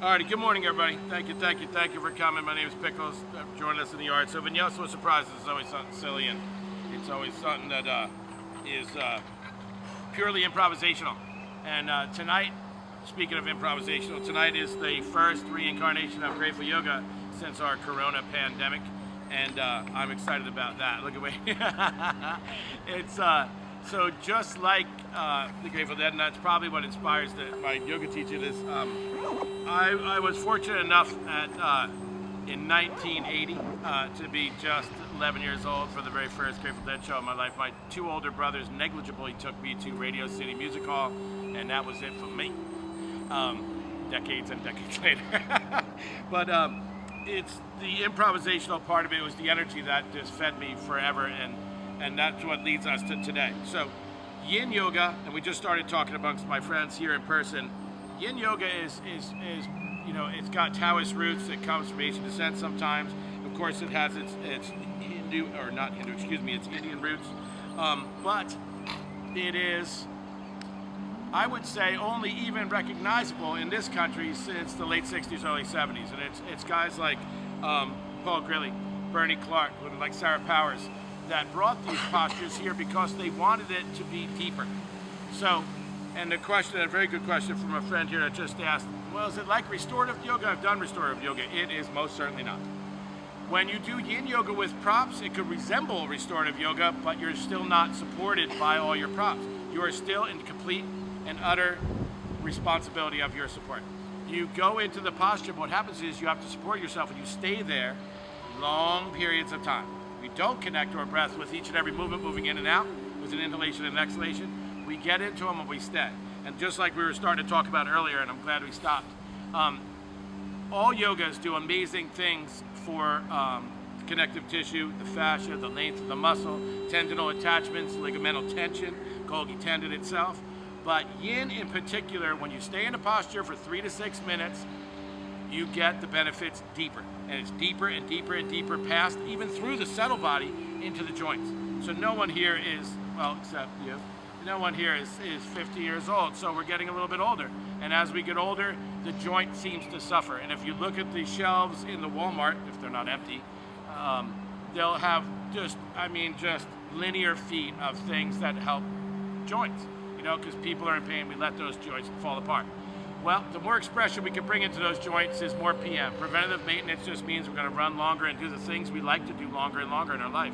Alrighty, good morning, everybody. Thank you for coming. My name is Pickles. Joining us in the yard. So Vinyasa with surprises is always something silly, and it's always something that is purely improvisational. And tonight, speaking of improvisational, tonight is the first reincarnation of Grateful Yoga since our Corona pandemic, and I'm excited about that. Look at me. It's so just like the Grateful Dead, and that's probably what inspires my yoga teacher. I was fortunate enough in 1980 to be just 11 years old for the very first Grateful Dead show in my life. My two older brothers negligibly took me to Radio City Music Hall, and that was it for me. Decades and decades later. But it's the improvisational part of it. Was the energy that just fed me forever, and that's what leads us to today. So Yin Yoga, and we just started talking amongst my friends here in person. Yin Yoga is you know, it's got Taoist roots. It comes from Asian descent sometimes. Of course, it has its Hindu, or not Hindu, excuse me, it's Indian roots. But it is, I would say, only even recognizable in this country since the late 60s, early 70s. And it's guys like Paul Grilly, Bernie Clark, women like Sarah Powers, that brought these postures here because they wanted it to be deeper. So, and a very good question from a friend here that just asked, well, is it like restorative yoga? I've done restorative yoga. It is most certainly not. When you do Yin Yoga with props, it could resemble restorative yoga, but you're still not supported by all your props. You are still in complete and utter responsibility of your support. You go into the posture, but what happens is you have to support yourself, and you stay there long periods of time. We don't connect our breath with each and every movement, moving in and out, with an inhalation and exhalation. We get into them and we stay. And just like we were starting to talk about earlier, and I'm glad we stopped, all yogas do amazing things for connective tissue, the fascia, the length of the muscle, tendinal attachments, ligamental tension, Golgi tendon itself. But Yin in particular, when you stay in a posture for 3 to 6 minutes, you get the benefits deeper. And it's deeper and deeper and deeper past, even through the subtle body, into the joints. So no one here is, well, except you, no one here is 50 years old, so we're getting a little bit older. And as we get older, the joint seems to suffer. And if you look at the shelves in the Walmart, if they're not empty, they'll have just linear feet of things that help joints. You know, because people are in pain, we let those joints fall apart. Well, the more expression we can bring into those joints is more PM. Preventative maintenance just means we're going to run longer and do the things we like to do longer and longer in our life.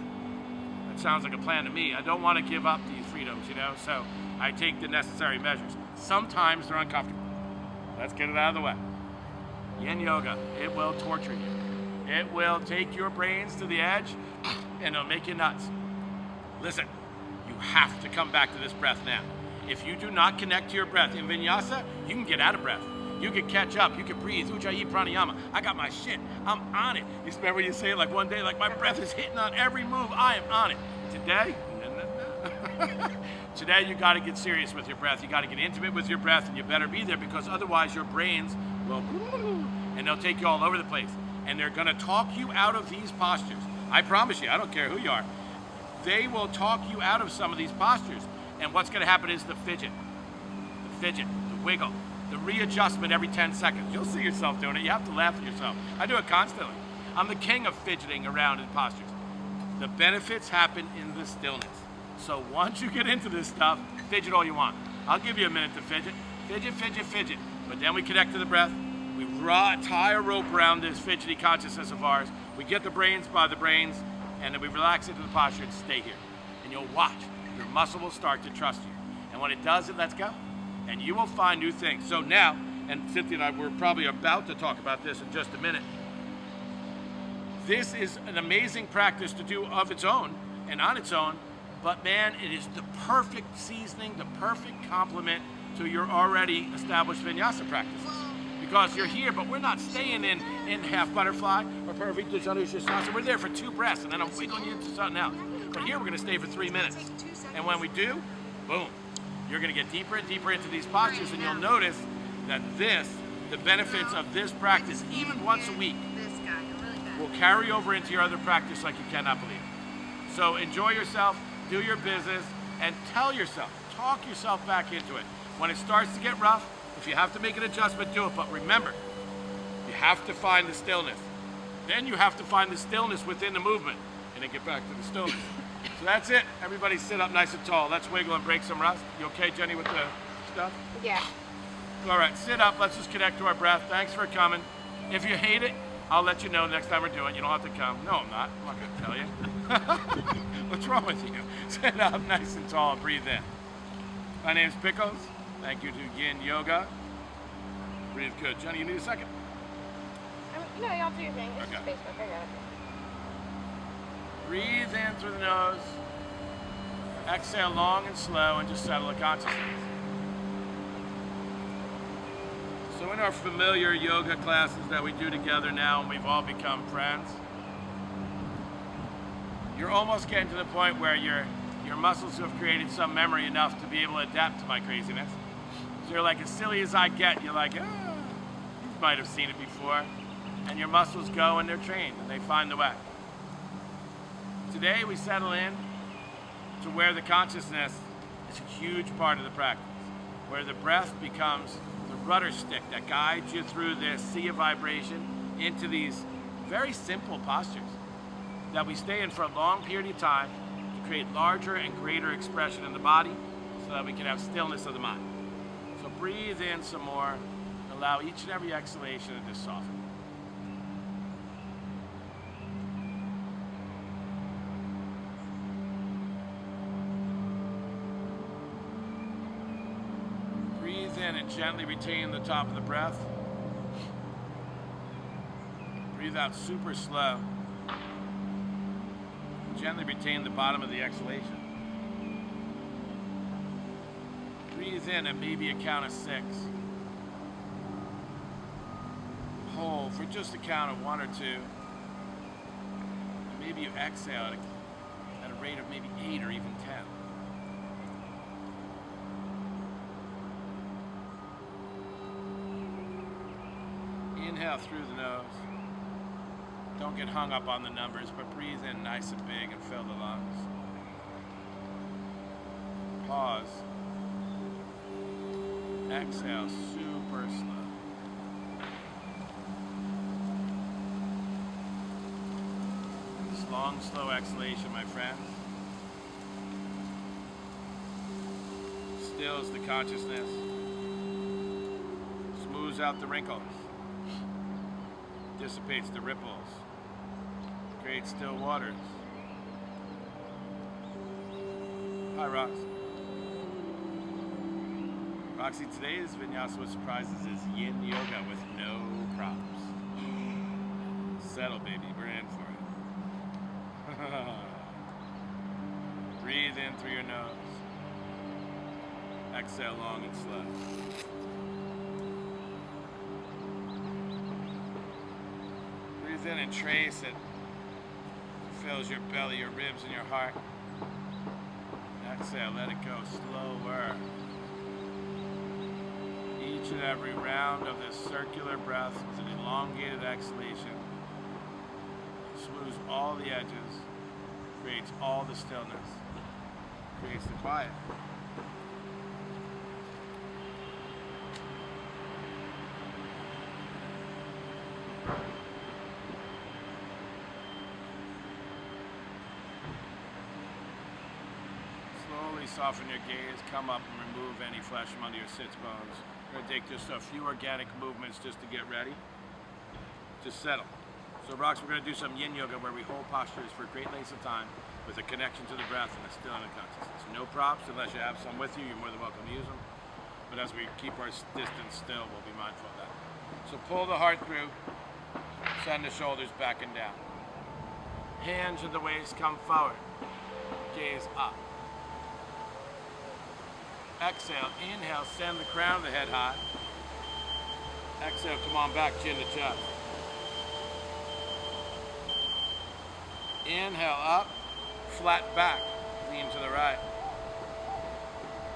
That sounds like a plan to me. I don't want to give up these freedoms, you know, so I take the necessary measures. Sometimes they're uncomfortable. Let's get it out of the way. Yin Yoga, it will torture you. It will take your brains to the edge, and it'll make you nuts. Listen, you have to come back to this breath now. If you do not connect to your breath in Vinyasa, you can get out of breath. You can catch up. You can breathe. Ujjayi pranayama. I got my shit. I'm on it. You remember you say it like one day, like my breath is hitting on every move. I am on it. Today, no. Today you got to get serious with your breath. You got to get intimate with your breath, and you better be there, because otherwise your brains will, and they'll take you all over the place. And they're going to talk you out of these postures. I promise you. I don't care who you are. They will talk you out of some of these postures. And what's going to happen is the fidget, the wiggle, the readjustment every 10 seconds. You'll see yourself doing it. You have to laugh at yourself. I do it constantly. I'm the king of fidgeting around in postures. The benefits happen in the stillness. So once you get into this stuff, fidget all you want. I'll give you a minute to fidget. Fidget, fidget, fidget. But then we connect to the breath. We tie a rope around this fidgety consciousness of ours. We get the brains by the brains, and then we relax into the posture and stay here. And you'll watch. Your muscle will start to trust you. And when it does, it lets go. And you will find new things. So now, and Cynthia and I, we're probably about to talk about this in just a minute. This is an amazing practice to do of its own and on its own, but man, it is the perfect seasoning, the perfect complement to your already established Vinyasa practices. Because you're here, but we're not staying in half butterfly or Parivrtta Janusasana. We're there for 2 breaths, and then I'm wiggling you into something else. But here we're going to stay for 3 minutes. And when we do, boom, you're going to get deeper and deeper into these postures, and you'll notice that the benefits of this practice, even once a week, will carry over into your other practice like you cannot believe. So enjoy yourself, do your business, and tell yourself, talk yourself back into it. When it starts to get rough, if you have to make an adjustment, do it. But remember, have to find the stillness. Then you have to find the stillness within the movement, and then get back to the stillness. So that's it. Everybody sit up nice and tall. Let's wiggle and break some rust. You okay, Jenny, with the stuff? Yeah. All right, sit up. Let's just connect to our breath. Thanks for coming. If you hate it, I'll let you know next time we're doing it. You don't have to come. No, I'm not. I'm not going to tell you. What's wrong with you? Sit up nice and tall and breathe in. My name's Pickles. Thank you to Yin Yoga. Breathe good. Jenny, you need a second? No, y'all do your thing. It's Okay. just Facebook. I got it. Breathe in through the nose. Exhale long and slow and just settle the consciousness. So in our familiar yoga classes that we do together now, and we've all become friends, you're almost getting to the point where your muscles have created some memory enough to be able to adapt to my craziness. So you're like, as silly as I get, you're like, you might have seen it before. And your muscles go and they're trained and they find the way. Today we settle in to where the consciousness is a huge part of the practice, where the breath becomes the rudder stick that guides you through this sea of vibration into these very simple postures that we stay in for a long period of time to create larger and greater expression in the body so that we can have stillness of the mind. So breathe in some more and allow each and every exhalation to just soften. Breathe in and gently retain the top of the breath. Breathe out super slow. Gently retain the bottom of the exhalation. Breathe in at maybe a count of 6. Hold for just a count of 1 or 2. And maybe you exhale at a rate of maybe 8 or even 10. Inhale through the nose. Don't get hung up on the numbers, but breathe in nice and big and fill the lungs. Pause. Exhale super slow. This long, slow exhalation, my friends, stills the consciousness, smooths out the wrinkles, dissipates the ripples, creates still waters. Hi, Rox. Roxy, today's vinyasa with surprises is yin yoga with no props. Settle, baby, we're in for it. Breathe in through your nose. Exhale long and slow. Breathe in and trace it. Fills your belly, your ribs, and your heart. Exhale, let it go slower. Each and every round of this circular breath with an elongated exhalation smooths all the edges, creates all the stillness, creates the quiet. Slowly soften your gaze, come up and remove any flesh from under your sits bones. We're going to take just a few organic movements just to get ready. Just settle. So Rox, we're going to do some yin yoga where we hold postures for great lengths of time with a connection to the breath and a still in the consciousness. No props unless you have some with you. You're more than welcome to use them. But as we keep our distance still, we'll be mindful of that. So pull the heart through. Send the shoulders back and down. Hands at the waist, come forward. Gaze up. Exhale, inhale, send the crown of the head high. Exhale, come on back, chin to chest. Inhale up, flat back, lean to the right.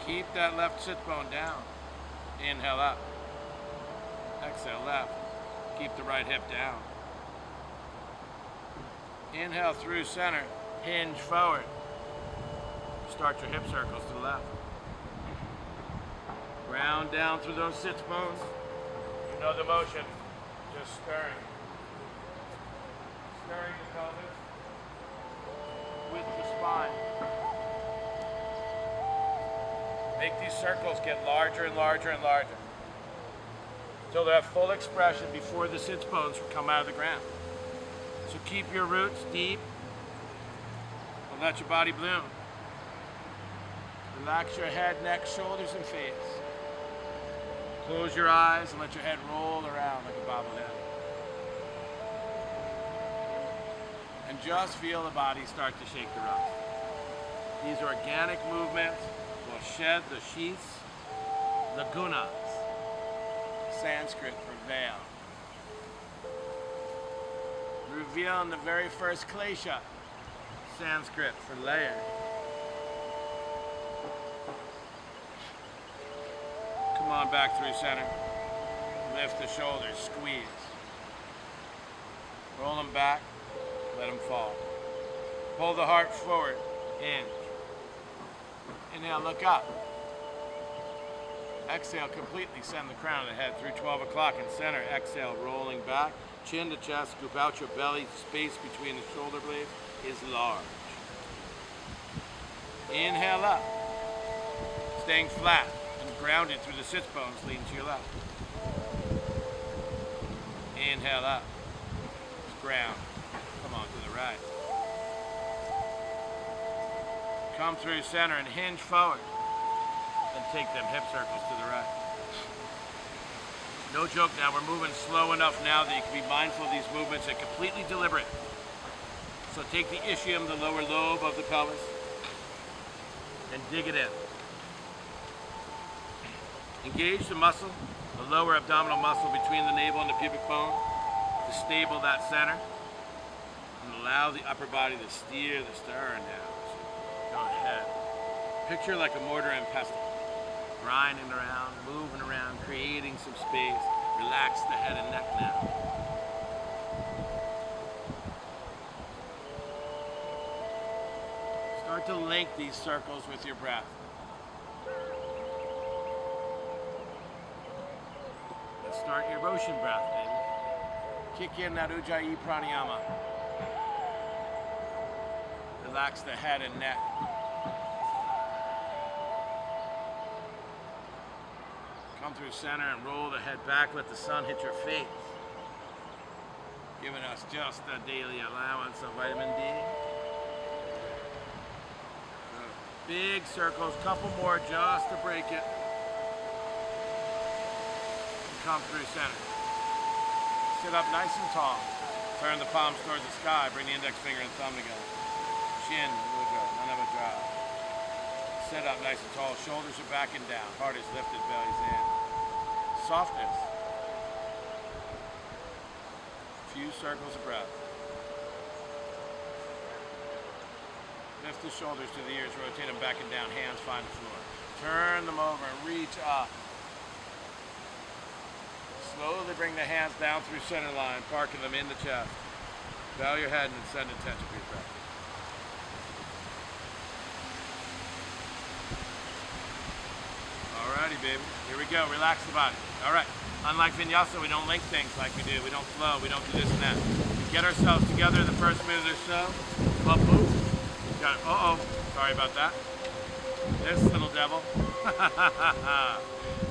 Keep that left sit bone down. Inhale up. Exhale left. Keep the right hip down. Inhale through center, hinge forward. Start your hip circles to the left. Ground down through those sits bones. You know the motion. Just stirring. Stirring the pelvis with the spine. Make these circles get larger and larger and larger until they have full expression before the sits bones come out of the ground. So keep your roots deep and let your body bloom. Relax your head, neck, shoulders, and face. Close your eyes and let your head roll around like a bobblehead. And just feel the body start to shake the rust. These organic movements will shed the sheaths, lagunas, Sanskrit for veil. Revealing the very first klesha, Sanskrit for layer. Come on back through center. Lift the shoulders, squeeze. Roll them back, let them fall. Pull the heart forward, in. Inhale, look up. Exhale, completely send the crown of the head through 12 o'clock in center. Exhale, rolling back, chin to chest, scoop out your belly. Space between the shoulder blades is large. Inhale up, staying flat and grounded through the sits bones, lean to your left. Inhale up, ground, come on to the right. Come through center and hinge forward. And take them hip circles to the right. No joke now, we're moving slow enough now that you can be mindful of these movements and completely deliberate. So take the ischium, the lower lobe of the pelvis, and dig it in. Engage the muscle, the lower abdominal muscle between the navel and the pubic bone to stable that center. And allow the upper body to steer the stern down. So go ahead. Picture like a mortar and pestle. Grinding around, moving around, creating some space. Relax the head and neck now. Start to link these circles with your breath. Let's start your Roshan breath, baby. Kick in that Ujjayi pranayama. Relax the head and neck. Come through center and roll the head back. Let the sun hit your face. Giving us just a daily allowance of vitamin D. So big circles, couple more just to break it. And come through center. Sit up nice and tall. Turn the palms towards the sky. Bring the index finger and thumb together. Chin, mudra, none of a drop. Sit up nice and tall. Shoulders are back and down. Heart is lifted, belly's in. Softness. Few circles of breath. Lift the shoulders to the ears. Rotate them back and down. Hands find the floor. Turn them over and reach up. Slowly bring the hands down through center line, parking them in the chest. Bow your head and send attention to your breath. Alrighty, baby. Here we go. Relax the body. All right. Unlike vinyasa, we don't link things like we do. We don't flow. We don't do this and that. We get ourselves together the first minute or so. Up, move. Got it. Uh-oh. Sorry about that. This little devil.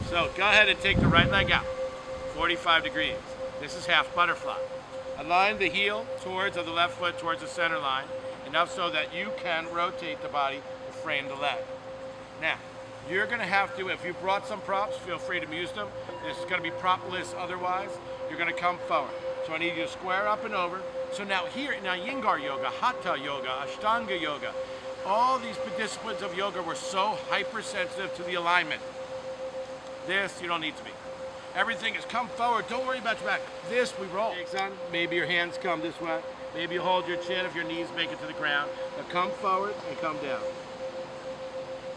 So go ahead and take the right leg out. 45 degrees. This is half butterfly. Align the heel towards of the left foot towards the center line, enough so that you can rotate the body to frame the leg. Now, you're going to have to, if you brought some props, feel free to use them. This is going to be propless otherwise. You're going to come forward. So I need you to square up and over. So now here, Iyengar yoga, Hatha yoga, Ashtanga yoga, all these disciplines of yoga were so hypersensitive to the alignment. This, you don't need to be. Everything is come forward. Don't worry about your back. This, we roll. Maybe your hands come this way. Maybe you hold your chin if your knees make it to the ground. Now come forward and come down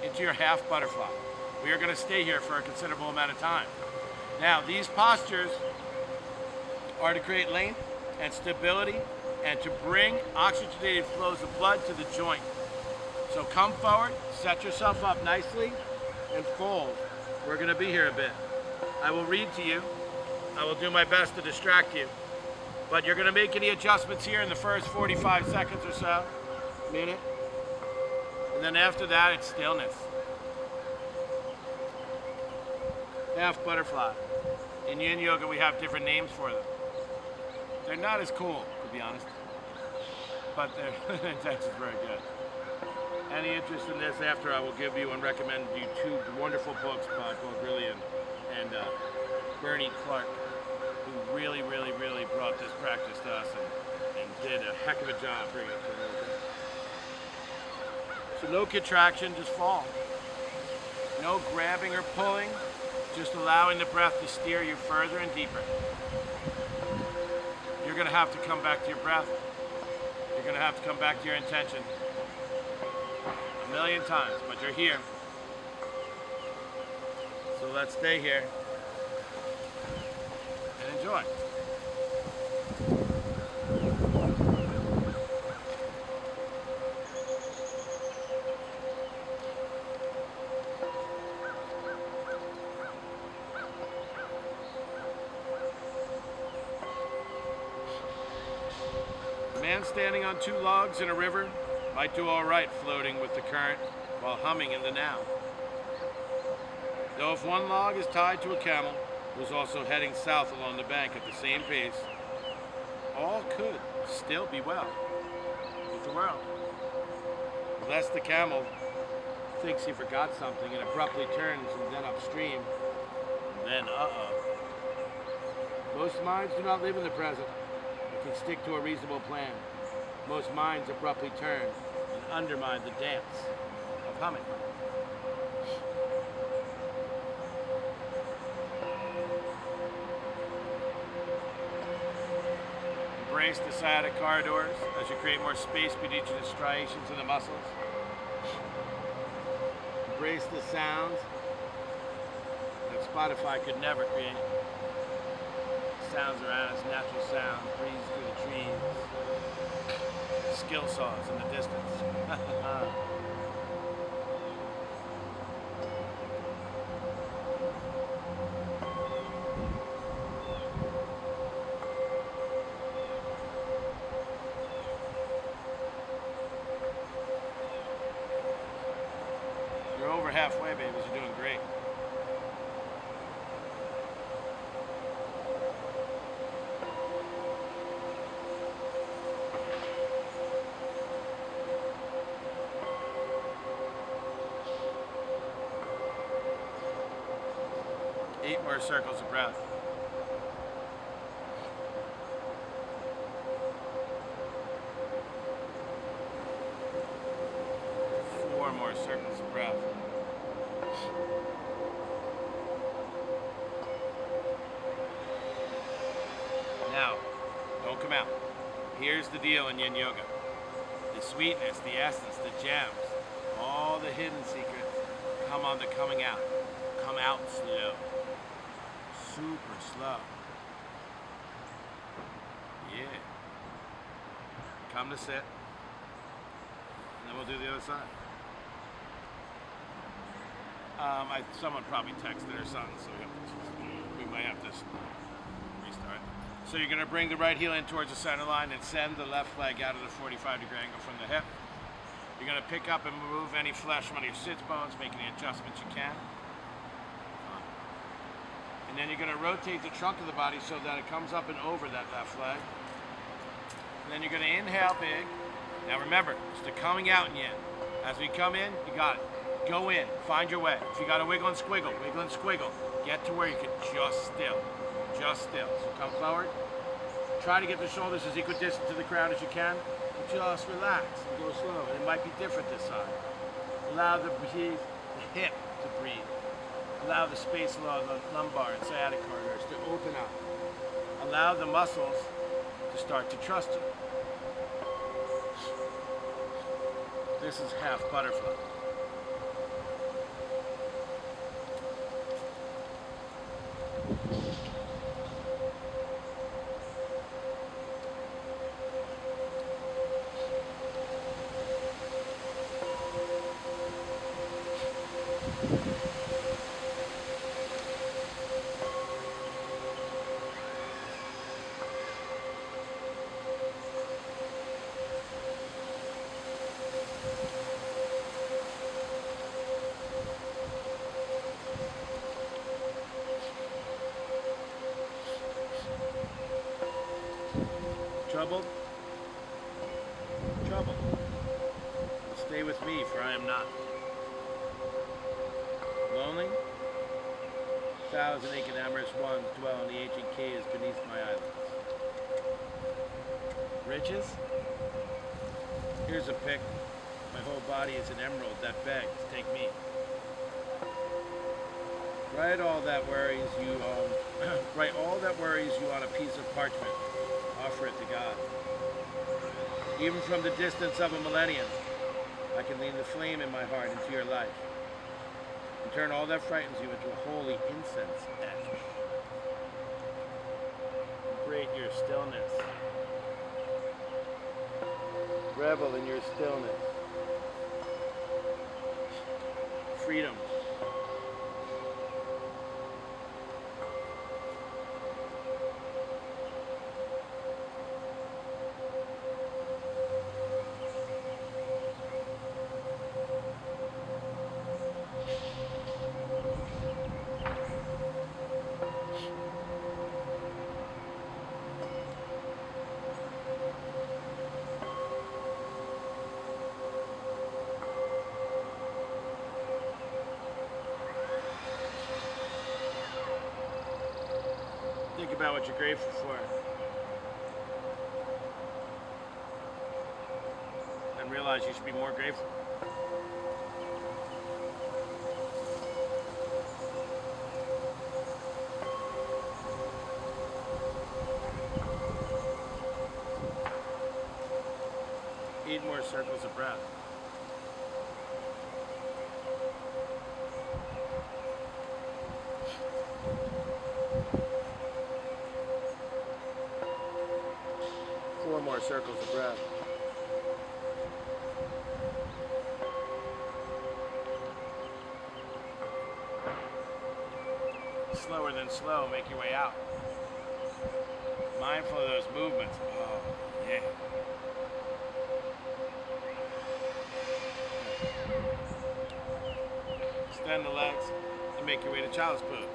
into your half butterfly. We are going to stay here for a considerable amount of time. Now, these postures are to create length and stability and to bring oxygenated flows of blood to the joint. So come forward, set yourself up nicely, and fold. We're going to be here a bit. I will read to you I will do my best to distract you. But you're going to make any adjustments here in the first 45 seconds or so, minute. And then after that, it's stillness. Half butterfly. In yin yoga, we have different names for them. They're not as cool, to be honest, but their intention is very good. Any interest in this, after I will give you and recommend you two wonderful books by both Brilliant and Bernie Clark, who really brought this practice to us and did a heck of a job bringing it to America. So no contraction, just fall. No grabbing or pulling, just allowing the breath to steer you further and deeper. You're going to have to come back to your breath. You're going to have to come back to your intention. A million times, but you're here. So let's stay here and enjoy. A man standing on two logs in a river might do all right floating with the current while humming in the now. Though if one log is tied to a camel who's also heading south along the bank at the same pace, all could still be well with the world. Unless the camel thinks he forgot something and abruptly turns and then upstream, and then Most minds do not live in the present, but can stick to a reasonable plan. Most minds abruptly turn and undermine the dance of humming. Embrace the sciatic corridors as you create more space between each of the striations in the muscles. Embrace the sounds that Spotify could never create. Sounds around us, natural sounds, breeze through the trees, skill saws in the distance. You're over halfway, babies. You're doing great. Eight more circles of breath. Four more circles of breath. Now, don't come out. Here's the deal in yin yoga. The sweetness, the essence, the gems, all the hidden secrets come on the coming out. Come out slow. Super slow. Yeah. Come to sit. And then we'll do the other side. Someone probably texted or something, so we might have to restart. So you're going to bring the right heel in towards the center line and send the left leg out of the 45-degree angle from the hip. You're going to pick up and remove any flesh from your sits bones, making the adjustments you can. And then you're going to rotate the trunk of the body so that it comes up and over that left leg. And then you're going to inhale big. Now remember, it's the coming out in yin. As we come in, you got it. Go in, find your way. If you got to wiggle and squiggle, get to where you can just still. Just still. So come forward. Try to get the shoulders as equidistant to the ground as you can. But just relax and go slow. And it might be different this side. Allow the hip to breathe. Allow the space along the lumbar and sciatic corridors to open up. Allow the muscles to start to trust you. This is half butterfly. Troubled? Troubled. Stay with me, for I am not. Lonely? 1,000 aching amorous ones dwell in the ancient caves beneath my eyelids. Riches? Here's a pick. My whole body is an emerald that begs, take me. Write all that worries you write all that worries you on a piece of parchment. Offer it to God. Even from the distance of a millennium, I can lean the flame in my heart into your life and turn all that frightens you into a holy incense ash. Great your stillness. Revel in your stillness. Freedom. Think about what you're grateful for. And realize you should be more grateful. Eight more circles of breath. Four more circles of breath. Slower than slow, make your way out. Mindful of those movements. Oh, yeah. Extend the legs and make your way to child's pose.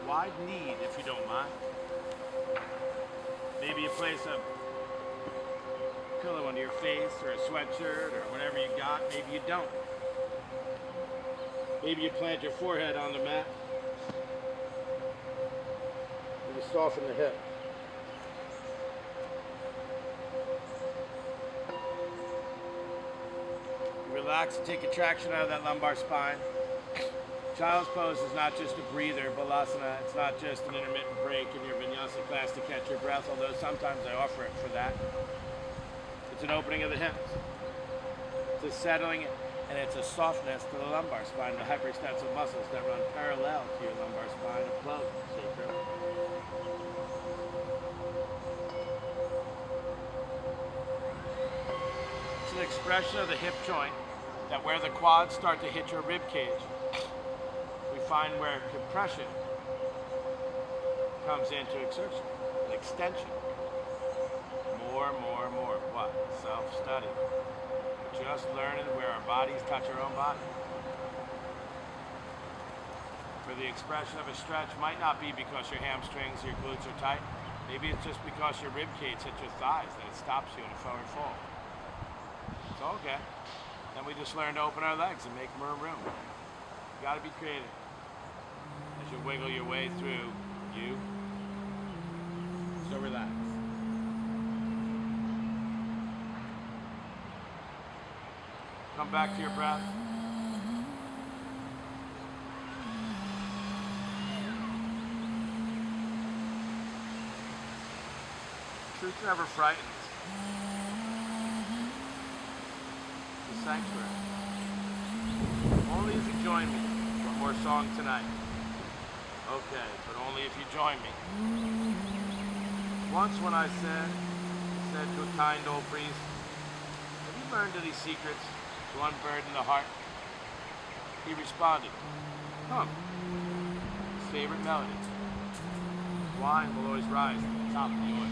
Wide knee if you don't mind. Maybe you place a pillow under your face or a sweatshirt or whatever you got. Maybe you don't. Maybe you plant your forehead on the mat. Maybe soften the hip. Relax and take a traction out of that lumbar spine. Child's pose is not just a breather, balasana. It's not just an intermittent break in your vinyasa class to catch your breath, although sometimes I offer it for that. It's an opening of the hips. It's a settling, and it's a softness to the lumbar spine, the hyperextensive muscles that run parallel to your lumbar spine above the sacrum. It's an expression of the hip joint that where the quads start to hit your rib cage, we find where compression comes into exertion, an extension. More. What? Self-study. We're just learning where our bodies touch our own body. For the expression of a stretch might not be because your hamstrings, your glutes are tight. Maybe it's just because your rib cage hits your thighs that it stops you in a forward fold. It's okay. Then we just learn to open our legs and make more room. You gotta be creative. As you wiggle your way through you. So relax. Come back to your breath. Truth never frightens. It's a sanctuary. Only if you join me. One more song tonight. Okay, but only if you join me. Once when I said to a kind old priest, have you learned any secrets to unburden the heart? He responded, come. His favorite melody. Wine will always rise to the top of the oil.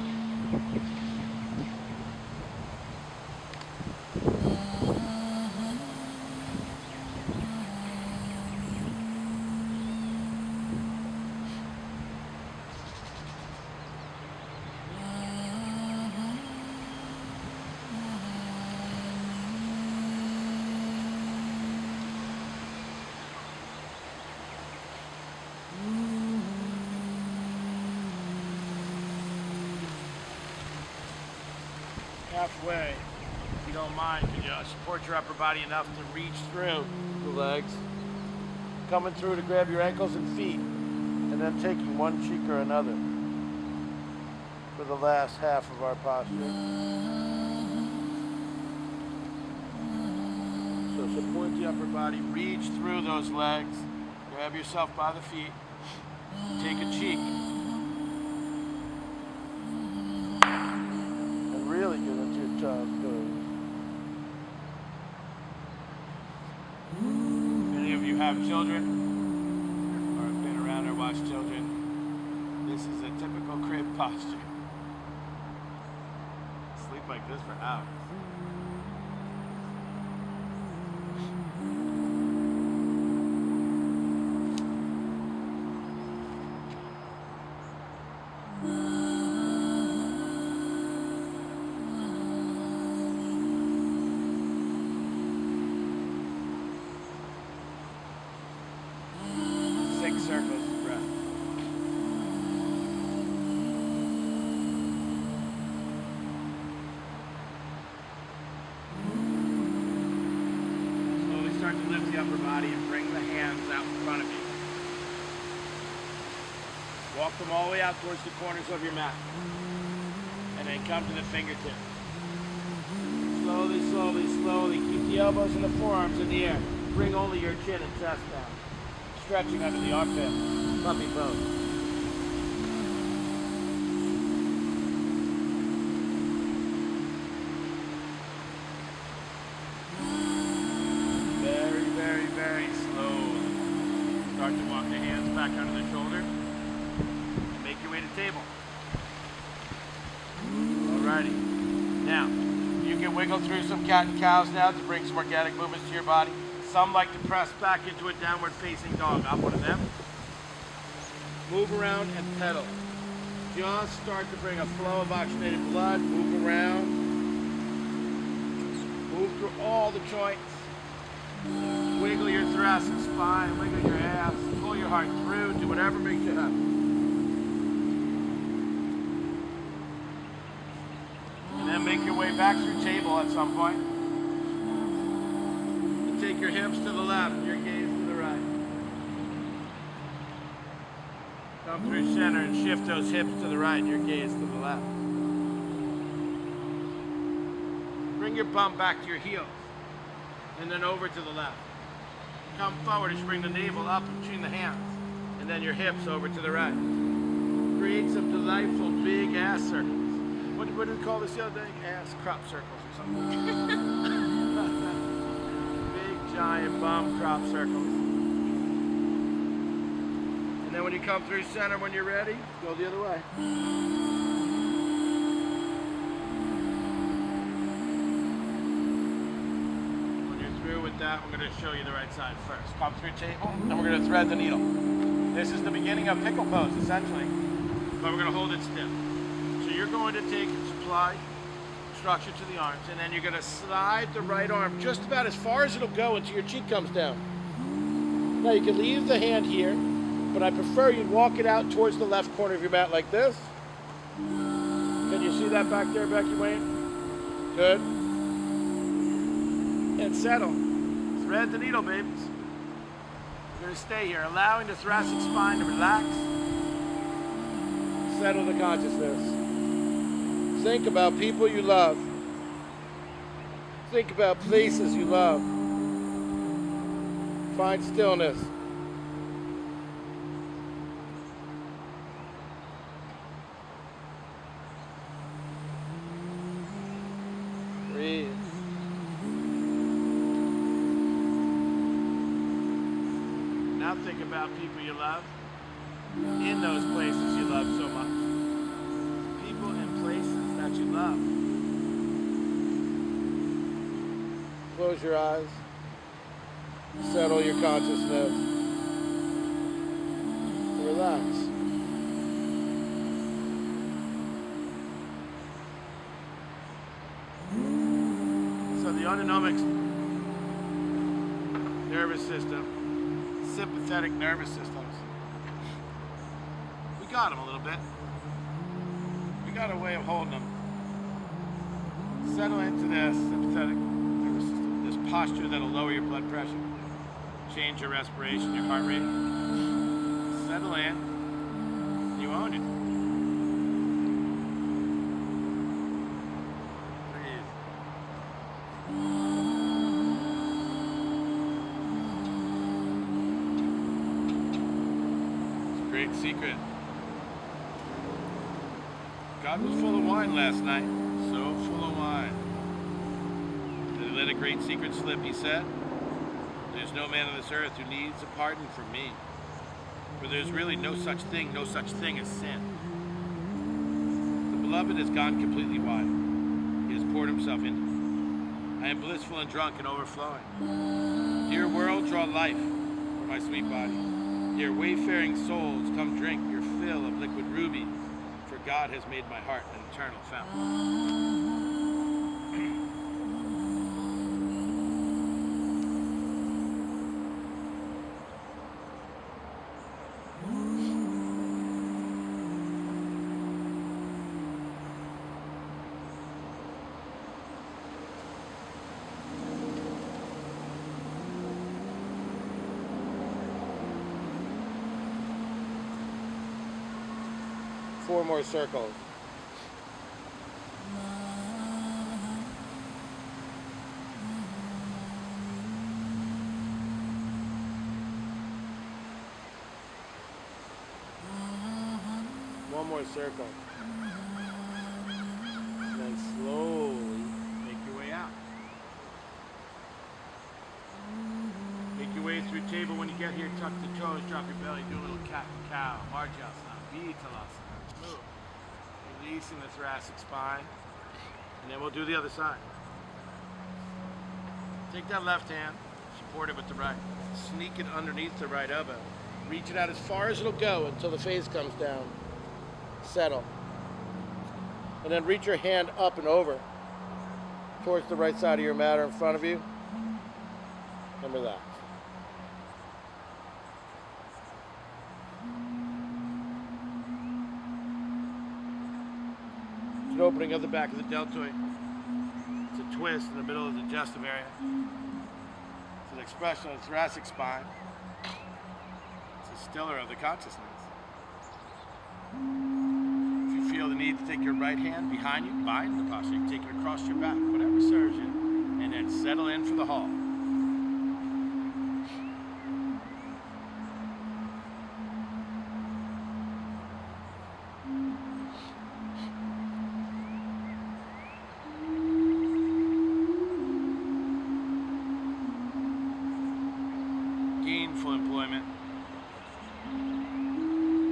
halfway, if you don't mind, could you support your upper body enough to reach through the legs, coming through to grab your ankles and feet, and then taking one cheek or another for the last half of our posture. So support the upper body, reach through those legs, grab yourself by the feet, take a cheek, and really get into your child's pose. Many of you have children, or have been around or watched children. This is a typical crib posture. Sleep like this for hours. Circles of breath. Slowly start to lift the upper body and bring the hands out in front of you. Walk them all the way out towards the corners of your mat. And then come to the fingertips. Slowly, slowly, slowly. Keep the elbows and the forearms in the air. Bring only your chin and chest down. Stretching under the armpit, puppy pose. Very, very, very slowly. Start to walk the hands back under the shoulder. And make your way to table. Alrighty. Now, you can wiggle through some cat and cows now to bring some organic movements to your body. Some like to press back into a downward facing dog. I'm one of them. Move around and pedal. Just start to bring a flow of oxygenated blood. Move around. Move through all the joints. Wiggle your thoracic spine. Wiggle your abs. Pull your heart through. Do whatever makes you happy. And then make your way back through table at some point. Take your hips to the left, your gaze to the right. Come through center and shift those hips to the right, your gaze to the left. Bring your bum back to your heels, and then over to the left. Come forward as you bring the navel up between the hands, and then your hips over to the right. Create some delightful big ass circles. What did we call this the other day? Ass crop circles or something. Giant bum crop circles. And then when you come through center, when you're ready, go the other way. When you're through with that, we're going to show you the right side first. Come through table, and we're going to thread the needle. This is the beginning of pickle pose, essentially. But we're going to hold it stiff. So you're going to take and supply structure to the arms, and then you're going to slide the right arm just about as far as it'll go until your cheek comes down. Now you can leave the hand here, but I prefer you'd walk it out towards the left corner of your mat like this. Can you see that back there, Becky Wayne? Good. And settle. Thread the needle, babies. You're going to stay here, allowing the thoracic spine to relax. Settle the consciousness. Think about people you love. Think about places you love. Find stillness. Breathe. Now think about people you love in those places you love so much. People in places that you love. Close your eyes. Settle your consciousness. Relax. So the autonomic nervous system, sympathetic nervous systems, we got them a little bit. We got a way of holding them. Settle into this sympathetic nervous system, this posture that'll lower your blood pressure, change your respiration, your heart rate. Settle in. You own it. Breathe. It's a great secret. God was full of wine last night, so full of wine. Did he let a great secret slip, he said? There's no man on this earth who needs a pardon from me. For there's really no such thing as sin. The beloved has gone completely wide. He has poured himself into me. I am blissful and drunk and overflowing. Dear world, draw life from my sweet body. Dear wayfaring souls, come drink your fill of liquid ruby. For God has made my heart an eternal fountain. Four more circles. One more circle. And then slowly make your way out. Make your way through the table. When you get here, tuck the toes, drop your belly, do a little cat and cow. Marjasana, Vitalasana. Move. Releasing the thoracic spine. And then we'll do the other side. Take that left hand, support it with the right. Sneak it underneath the right elbow. Reach it out as far as it'll go until the face comes down. Settle. And then reach your hand up and over towards the right side of your mat or in front of you. And relax. It's an opening of the back of the deltoid. It's a twist in the middle of the digestive area. It's an expression of the thoracic spine. It's a stiller of the consciousness. If you feel the need to take your right hand behind you, bind the posture. You can take it across your back, whatever serves you. And then settle in for the hall. Gainful employment.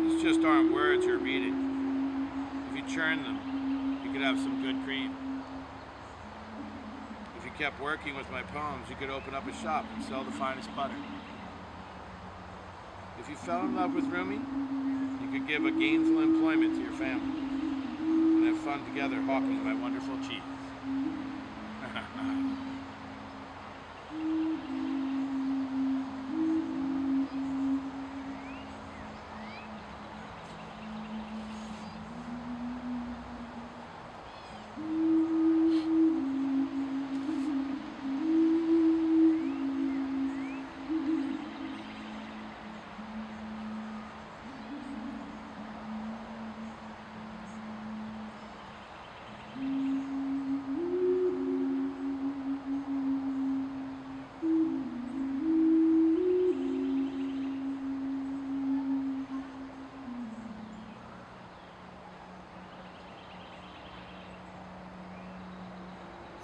These just aren't words you're reading. If you churn them, you could have some good cream. If you kept working with my poems, you could open up a shop and sell the finest butter. If you fell in love with Rumi, you could give a gainful employment to your family and have fun together hawking my wonderful cheese.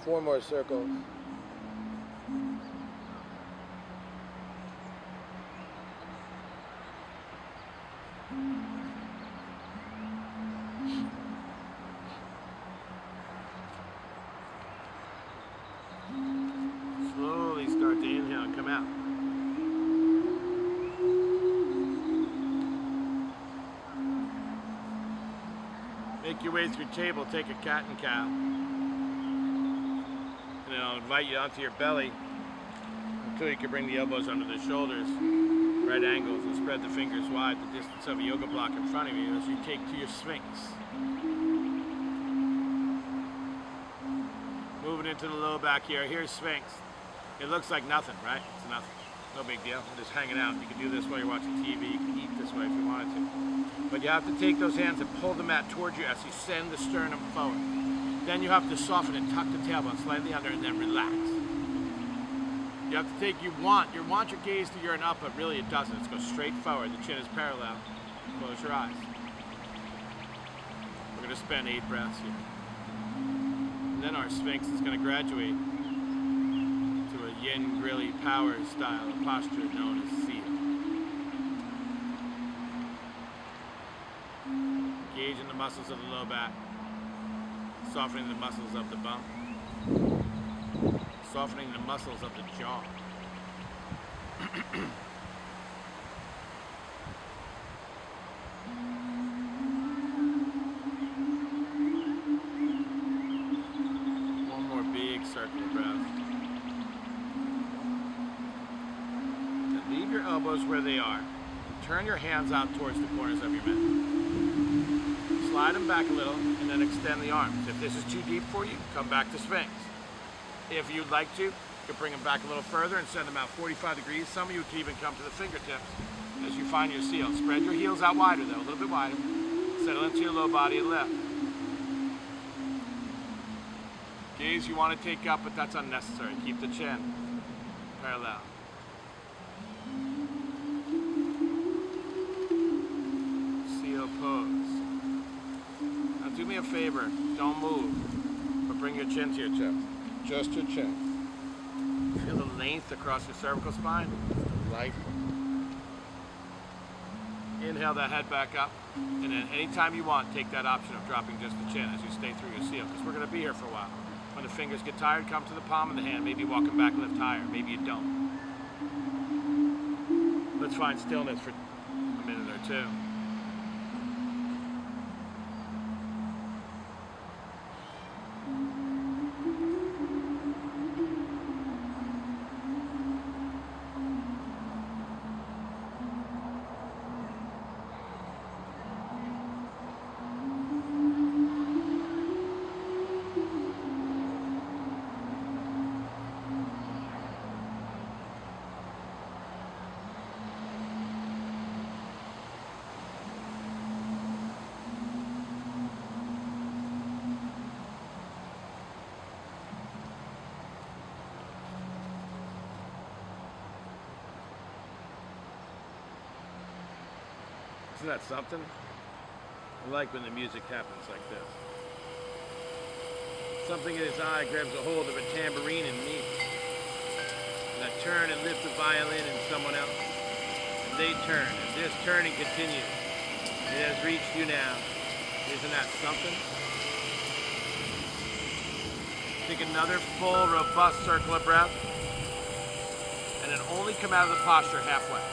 Four more circles. Slowly start to inhale and come out. Make your way through table, take a cat and cow. And I'll invite you onto your belly until you can bring the elbows under the shoulders, right angles, and spread the fingers wide, the distance of a yoga block in front of you as you take to your Sphinx. Moving into the low back here. Here's Sphinx. It looks like nothing, right? It's nothing. No big deal. We're just hanging out. You can do this while you're watching TV. You can eat this way if you wanted to. But you have to take those hands and pull the mat towards you as you send the sternum forward. Then you have to soften and tuck the tailbone slightly under and then relax. You have to take, you want your gaze to yearn up, but really it doesn't. It goes straight forward. The chin is parallel. Close your eyes. We're going to spend 8 breaths here. And then our Sphinx is going to graduate to a yin grilly power style, a posture known as seal. Engaging the muscles of the low back, softening the muscles of the bump, softening the muscles of the jaw. One more big circle of breath. And leave your elbows where they are. And turn your hands out towards the corners of your mat. Slide them back a little and then extend the arms. If this is too deep for you, come back to Sphinx. If you'd like to, you can bring them back a little further and send them out 45 degrees. Some of you can even come to the fingertips as you find your seal. Spread your heels out wider though, a little bit wider. Settle into your low body and lift. Gaze you want to take up, but that's unnecessary. Keep the chin parallel. Seal pose. Now do me a favor, don't move, but bring your chin to your chest. Just your chin. Feel the length across your cervical spine. Light. Inhale that head back up, and then anytime you want, take that option of dropping just the chin as you stay through your seal, because we're going to be here for a while. When the fingers get tired, come to the palm of the hand. Maybe walking back, lift higher. Maybe you don't. Let's find stillness for a minute or two. Isn't that something? I like when the music happens like this. Something in his eye grabs a hold of a tambourine in me. And I turn and lift the violin in someone else. And they turn, and this turning continues. It has reached you now. Isn't that something? Take another full, robust circle of breath. And then only come out of the posture halfway.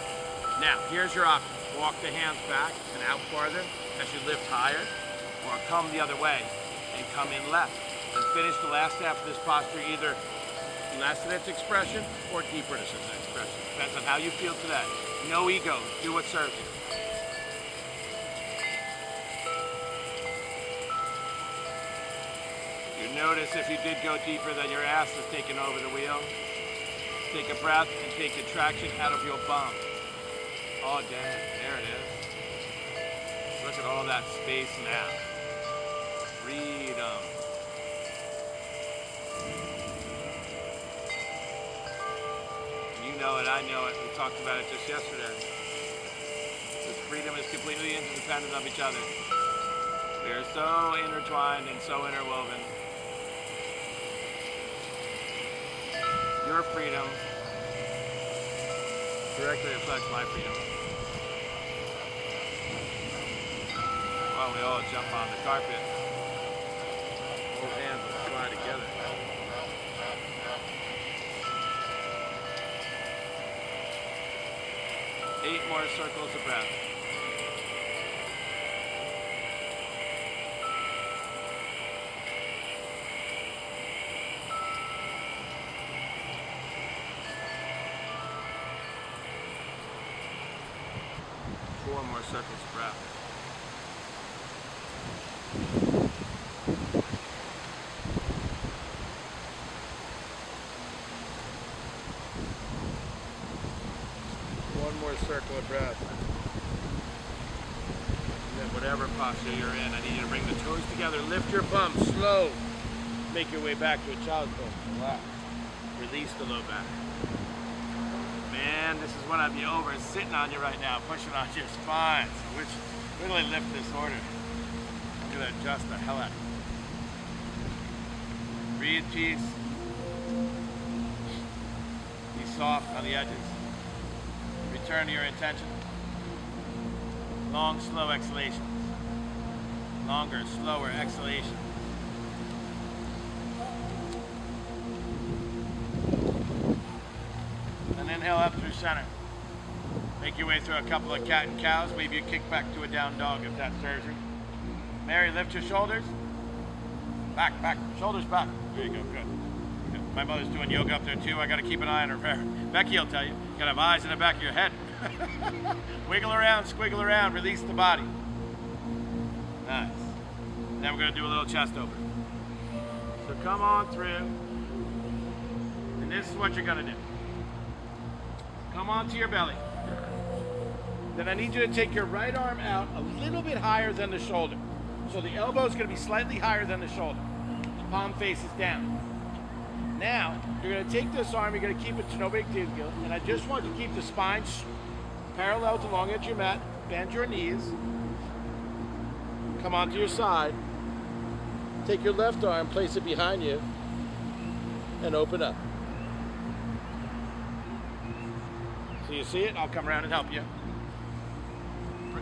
Now, here's your option. Walk the hands back and out farther as you lift higher, or come the other way and come in left. And finish the last half of this posture either less in its expression or deeper in its expression. Depends on how you feel today. No ego, do what serves you. You notice if you did go deeper that your ass is taking over the wheel. Take a breath and take the traction out of your bum. Oh, dang, there it is. Look at all that space now. Freedom. You know it, I know it. We talked about it just yesterday. This freedom is completely interdependent of each other. We are so intertwined and so interwoven. Your freedom directly reflects my freedom. While we all jump on the carpet, hold hands and fly together. Eight more circles of breath. Four more circles of breath. circle of breath. And then whatever posture you're in, I need you to bring the toes together. Lift your bum, slow. Make your way back to a child's pose. Relax. Release the low back. Man, this is what I'd be over sitting on you right now, pushing on your spine. So which really lift this order. I'm gonna adjust the hell out of you. Breathe, peace. Be soft on the edges. Return to your intention. Long, slow exhalations. Longer, slower exhalations. And inhale up through center. Make your way through a couple of cat and cows. Maybe you kick back to a down dog if that serves you. Mary, lift your shoulders. Back, back, shoulders back. There you go, good. My mother's doing yoga up there too. I gotta keep an eye on her. Becky will tell you, you gotta have eyes in the back of your head. Wiggle around, squiggle around, release the body. Nice. Now we're gonna do a little chest open. So come on through. And this is what you're gonna do. Come onto your belly. Then I need you to take your right arm out a little bit higher than the shoulder. So the elbow is gonna be slightly higher than the shoulder. The palm faces down. Now, you're gonna take this arm, you're gonna keep it to no big deal, and I just want you to keep the spine parallel to the long edge of your mat. Bend your knees. Come onto your side. Take your left arm, place it behind you, and open up. So you see it? I'll come around and help you.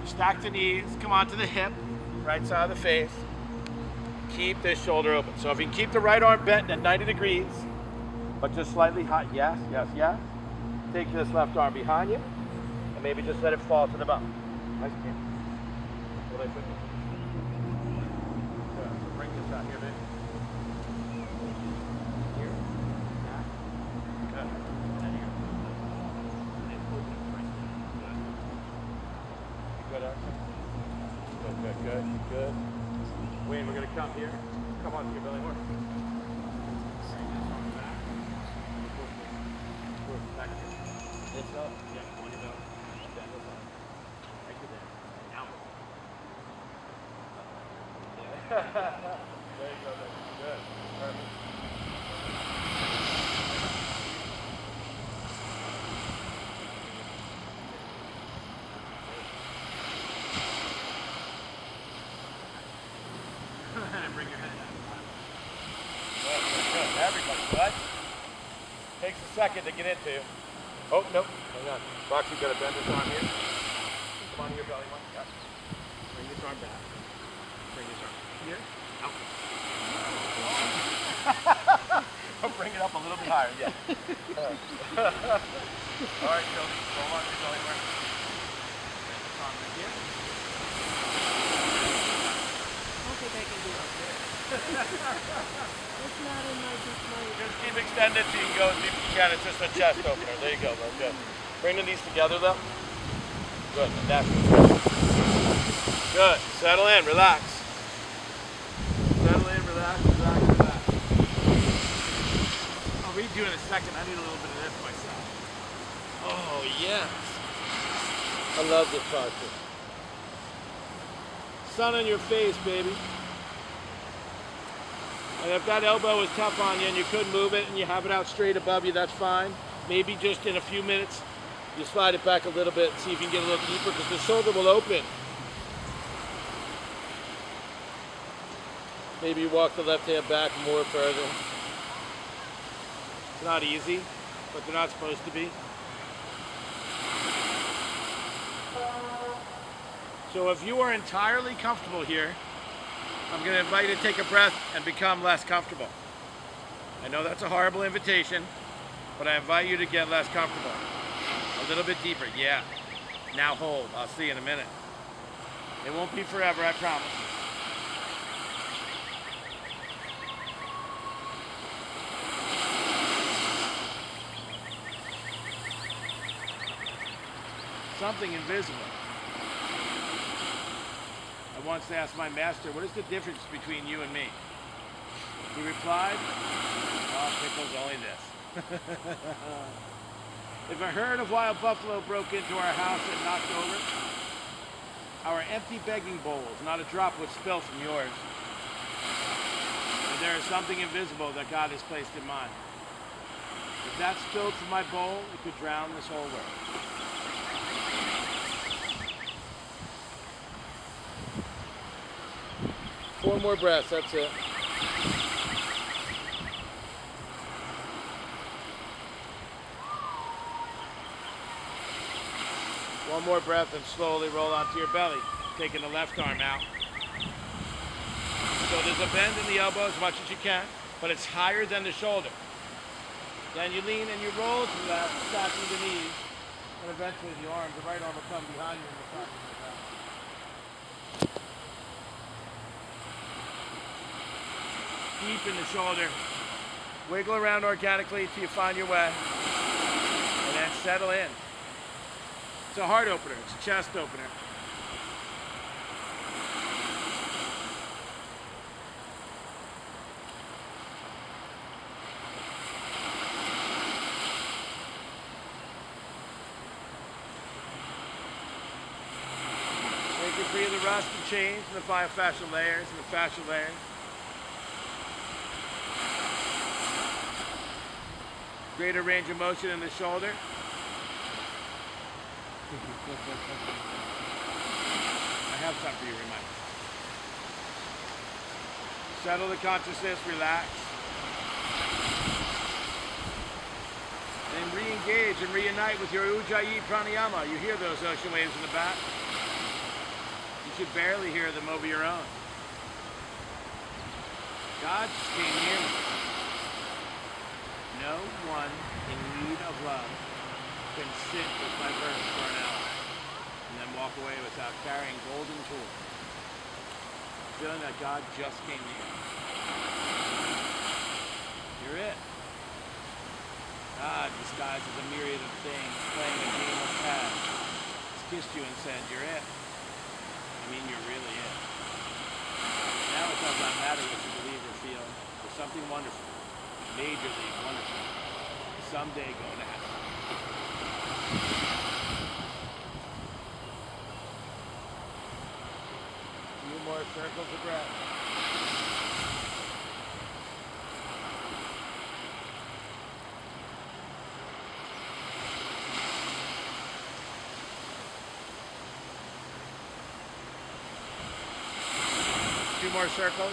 Stack the knees, come onto the hip, right side of the face. Keep this shoulder open. So if you can keep the right arm bent at 90 degrees, but just slightly high, yes, yes, yes. Take this left arm behind you, and maybe just let it fall to the bum. Nice chin. Will I put you? Good. So bring this out here, baby. Here. Yeah. Good. And then here. And then open it right there. Good. Good, Arthur. Good, good, good, good. Wayne, we're going to come here. Come on to your belly more. Back here. Lift up. Yeah, on your belly. Bend this up. Right to there. Now. Yeah. There you go, baby. Good. Perfect. And bring your head down. Good, good, good. Everybody, good. Takes a second to get into. Oh, nope. Hang on. Roxy, you got to bend this arm here. Come on to your belly one. Yep. Bring this arm back. Bring this arm here. Out. Oh, bring it up a little bit higher. Yeah. All right, Joe. Go on to your belly one. Bend this arm right here. It's not in my Just keep extended so you can go as deep as you can. It's just a chest opener. There you go, bro. Good. Bring the knees together, though. Good. And that's good. Settle in. Relax. Settle in. Relax. Relax. Relax. I'll read you in a second. I need a little bit of this myself. Oh, yes. I love this posture. Sun on your face, baby. And if that elbow is tough on you and you couldn't move it and you have it out straight above you, that's fine. Maybe just in a few minutes, you slide it back a little bit and see if you can get a little deeper because the shoulder will open. Maybe you walk the left hand back more further. It's not easy, but they're not supposed to be. So if you are entirely comfortable here, I'm going to invite you to take a breath and become less comfortable. I know that's a horrible invitation, but I invite you to get less comfortable. A little bit deeper, yeah. Now hold, I'll see you in a minute. It won't be forever, I promise. Something invisible. I once asked my master, what is the difference between you and me? He replied, oh, Pickles, only this. If a herd of wild buffalo broke into our house and knocked over our empty begging bowls, not a drop would spill from yours. But there is something invisible that God has placed in mine. If that spilled from my bowl, it could drown this whole world. Four more breaths, that's it. One more breath and slowly roll onto your belly, taking the left arm out. So there's a bend in the elbow as much as you can, but it's higher than the shoulder. Then you lean and you roll to the left, stacking the knees, and eventually the arm, the right arm will come behind you and you'll start to move out. Deep in the shoulder. Wiggle around organically till you find your way, and then settle in. It's a heart opener, it's a chest opener. Make it free of the rust and change and the myofascial layers and the fascial layers. Greater range of motion in the shoulder. I have some for you, reminder. Settle the consciousness, relax. And re-engage and reunite with your Ujjayi pranayama. You hear those ocean waves in the back? You should barely hear them over your own. God just came near me. No one in need of love can sit with my verse for an hour and then walk away without carrying golden tools. Feeling that God just came near. You're it. God disguised as a myriad of things, playing a game of tag. He's kissed you and said, you're it. I mean, you're really it. Now it does not matter what you believe or feel. There's something wonderful, majorly wonderful, someday going to happen. Few more circles of breath. Two more circles.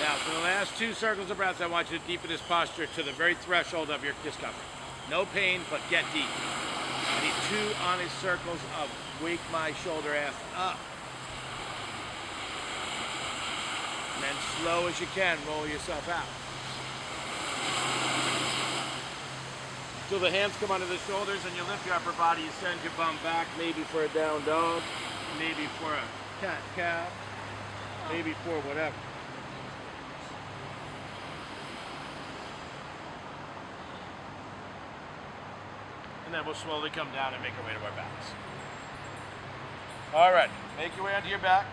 Now, for the last two circles of breath, I want you to deepen this posture to the very threshold of your discomfort. No pain, but get deep. I need 2 honest circles of wake my shoulder ass up. And then slow as you can, roll yourself out. Till the hands come under the shoulders and you lift your upper body, you send your bum back, maybe for a down dog, maybe for a cat-cow, maybe for whatever. And then we'll slowly come down and make our way to our backs. All right, make your way onto your back.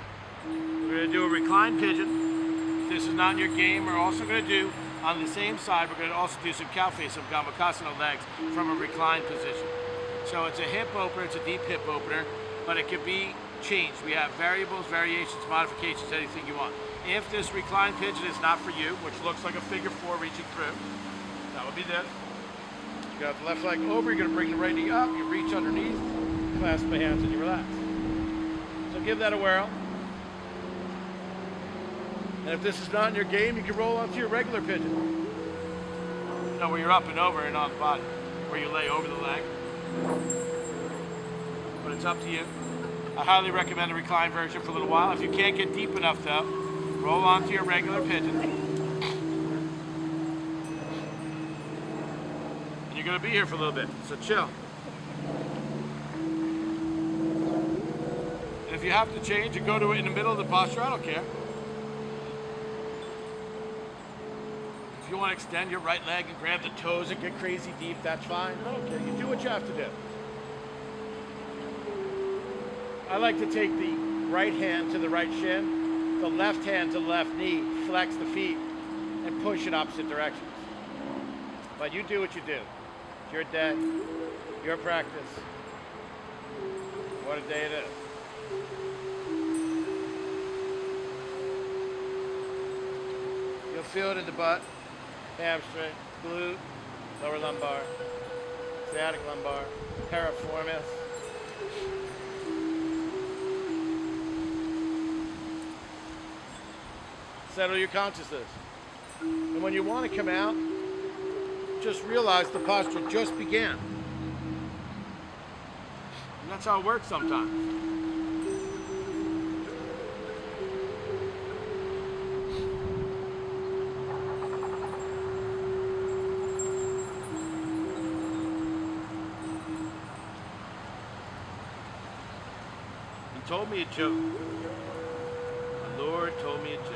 We're gonna do a reclined pigeon. If this is not in your game, we're also gonna do, on the same side, we're gonna also do some cow face, some Gomukhasana legs from a reclined position. So it's a hip opener, it's a deep hip opener, but it can be changed. We have variables, variations, modifications, anything you want. If this reclined pigeon is not for you, which looks like a figure 4 reaching through, that would be this. You got the left leg over, you're gonna bring the right knee up, you reach underneath, clasp the hands and you relax. So give that a whirl. And if this is not in your game, you can roll onto your regular pigeon. You know, where you're up and over and on the body, where you lay over the leg. But it's up to you. I highly recommend a reclined version for a little while. If you can't get deep enough though, roll onto your regular pigeon. You're going to be here for a little bit, so chill. And if you have to change and go to it in the middle of the posture, I don't care. If you want to extend your right leg and grab the toes and get crazy deep, that's fine. I don't care. You do what you have to do. I like to take the right hand to the right shin, the left hand to the left knee, flex the feet, and push in opposite directions. But you do what you do. It's your day, your practice. What a day it is. You'll feel it in the butt, hamstring, glute, lower lumbar, sciatic lumbar, piriformis. Settle your consciousness. And when you want to come out, just realize the posture just began. And that's how it works sometimes. He told me a joke. The Lord told me a joke.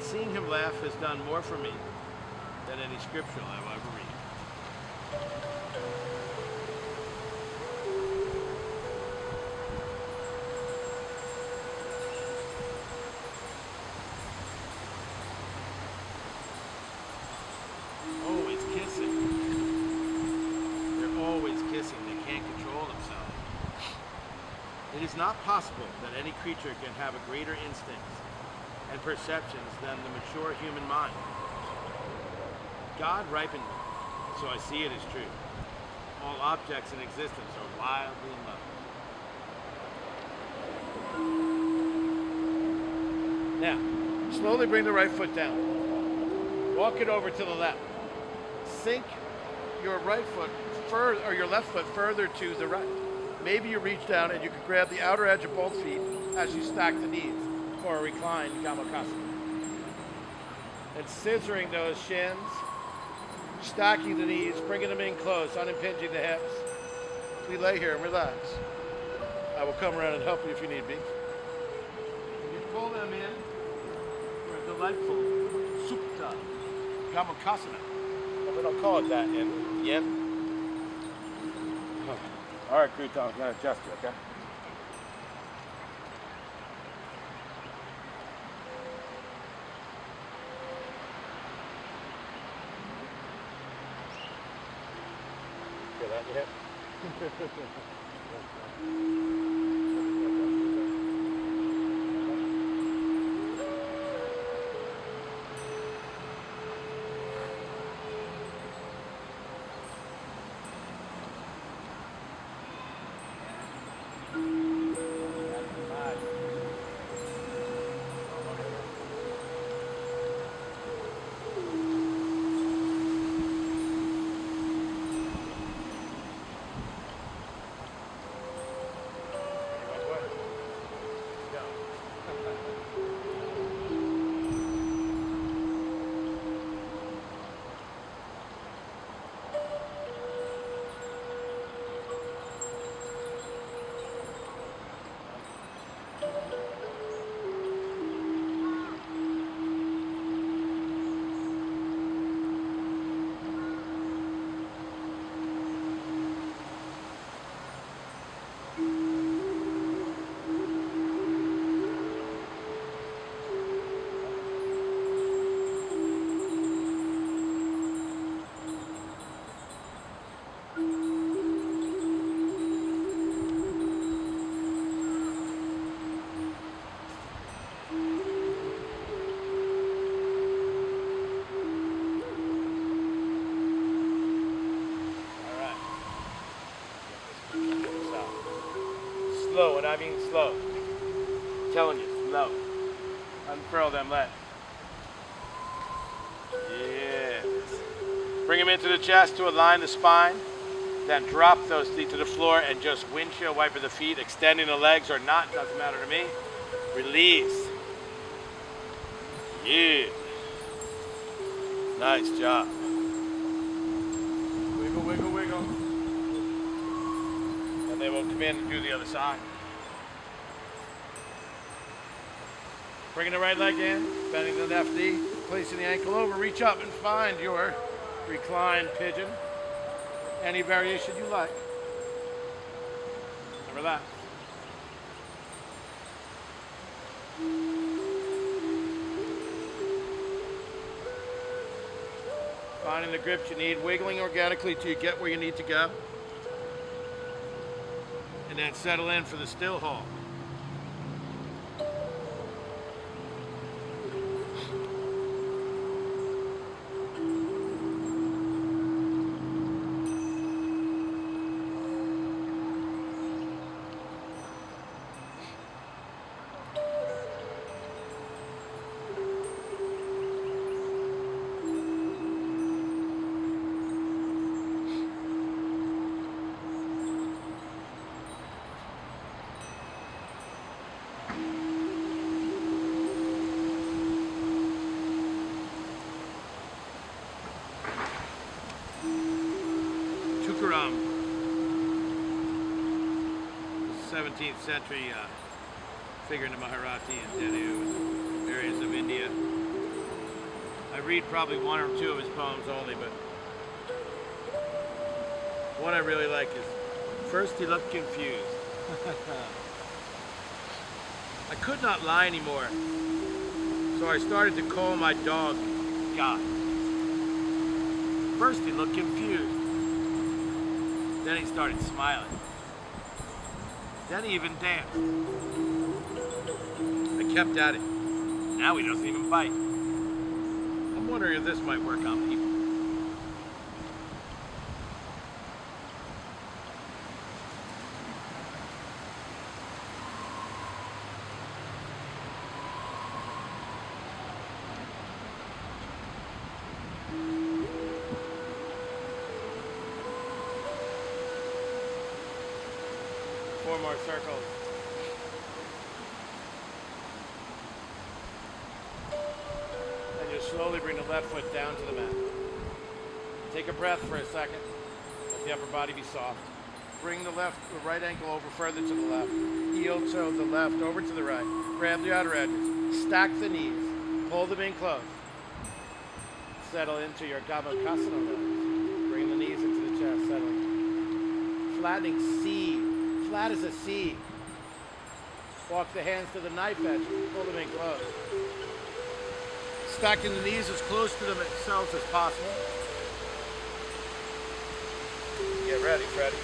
Seeing him laugh has done more for me than any scripture I'll ever read. Always kissing. They're always kissing. They can't control themselves. It is not possible that any creature can have a greater instinct and perceptions than the mature human mind. God ripened me, so I see it as true. All objects in existence are wildly in love. Now, slowly bring the right foot down. Walk it over to the left. Sink your right foot further, or your left foot further to the right. Maybe you reach down and you can grab the outer edge of both feet as you stack the knees for a reclined Kamakasana. And scissoring those shins, stacking the knees, bringing them in close, unimpinging the hips. We lay here and relax. I will come around and help you if you need me. And you pull them in for a delightful Supta Kamakasana. But we don't call it that in Yen. All right, Kruton, I'm going to adjust you, okay? Feel that in your hip? Slow, and I mean slow. I'm telling you, slow. Unfurl them legs. Yes. Bring them into the chest to align the spine. Then drop those feet to the floor and just windshield wiper the feet, extending the legs or not, doesn't matter to me. Release. Yeah. Nice job. Wiggle, wiggle, wiggle. And they will come in and do the other side. Bringing the right leg in, bending the left knee, placing the ankle over, reach up and find your reclined pigeon. Any variation you like. And relax. Finding the grips you need, wiggling organically till you get where you need to go. And then settle in for the still hold. Tukaram, 17th century figure in the Maharati and Denu, areas of India. I read probably one or two of his poems only, but one I really like is, first he looked confused. I could not lie anymore, so I started to call my dog God. First he looked confused. Then he started smiling. Then he even danced. I kept at it. Now he doesn't even bite. I'm wondering if this might work on people. Four more circles. And you slowly bring the left foot down to the mat. Take a breath for a second. Let the upper body be soft. Bring the right ankle over further to the left. Heel toe the left over to the right. Grab the outer edges. Stack the knees. Pull them in close. Settle into your Gabakasana legs. Bring the knees into the chest, settling. Flattening C. Flat as a C. Walk the hands to the knife edge. Pull them in close. Stacking the knees as close to themselves as possible. Get ready, Freddie.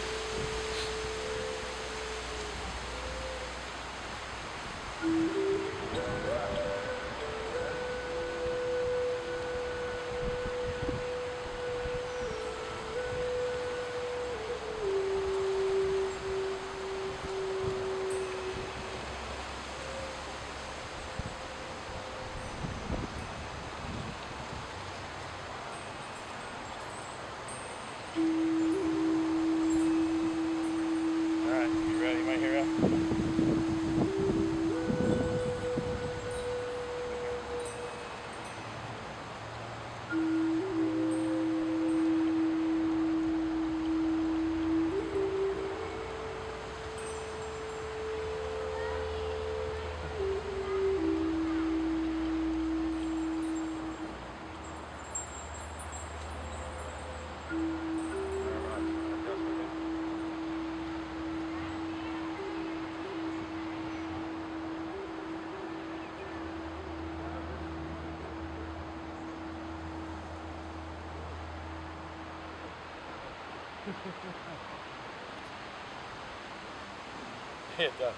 It does.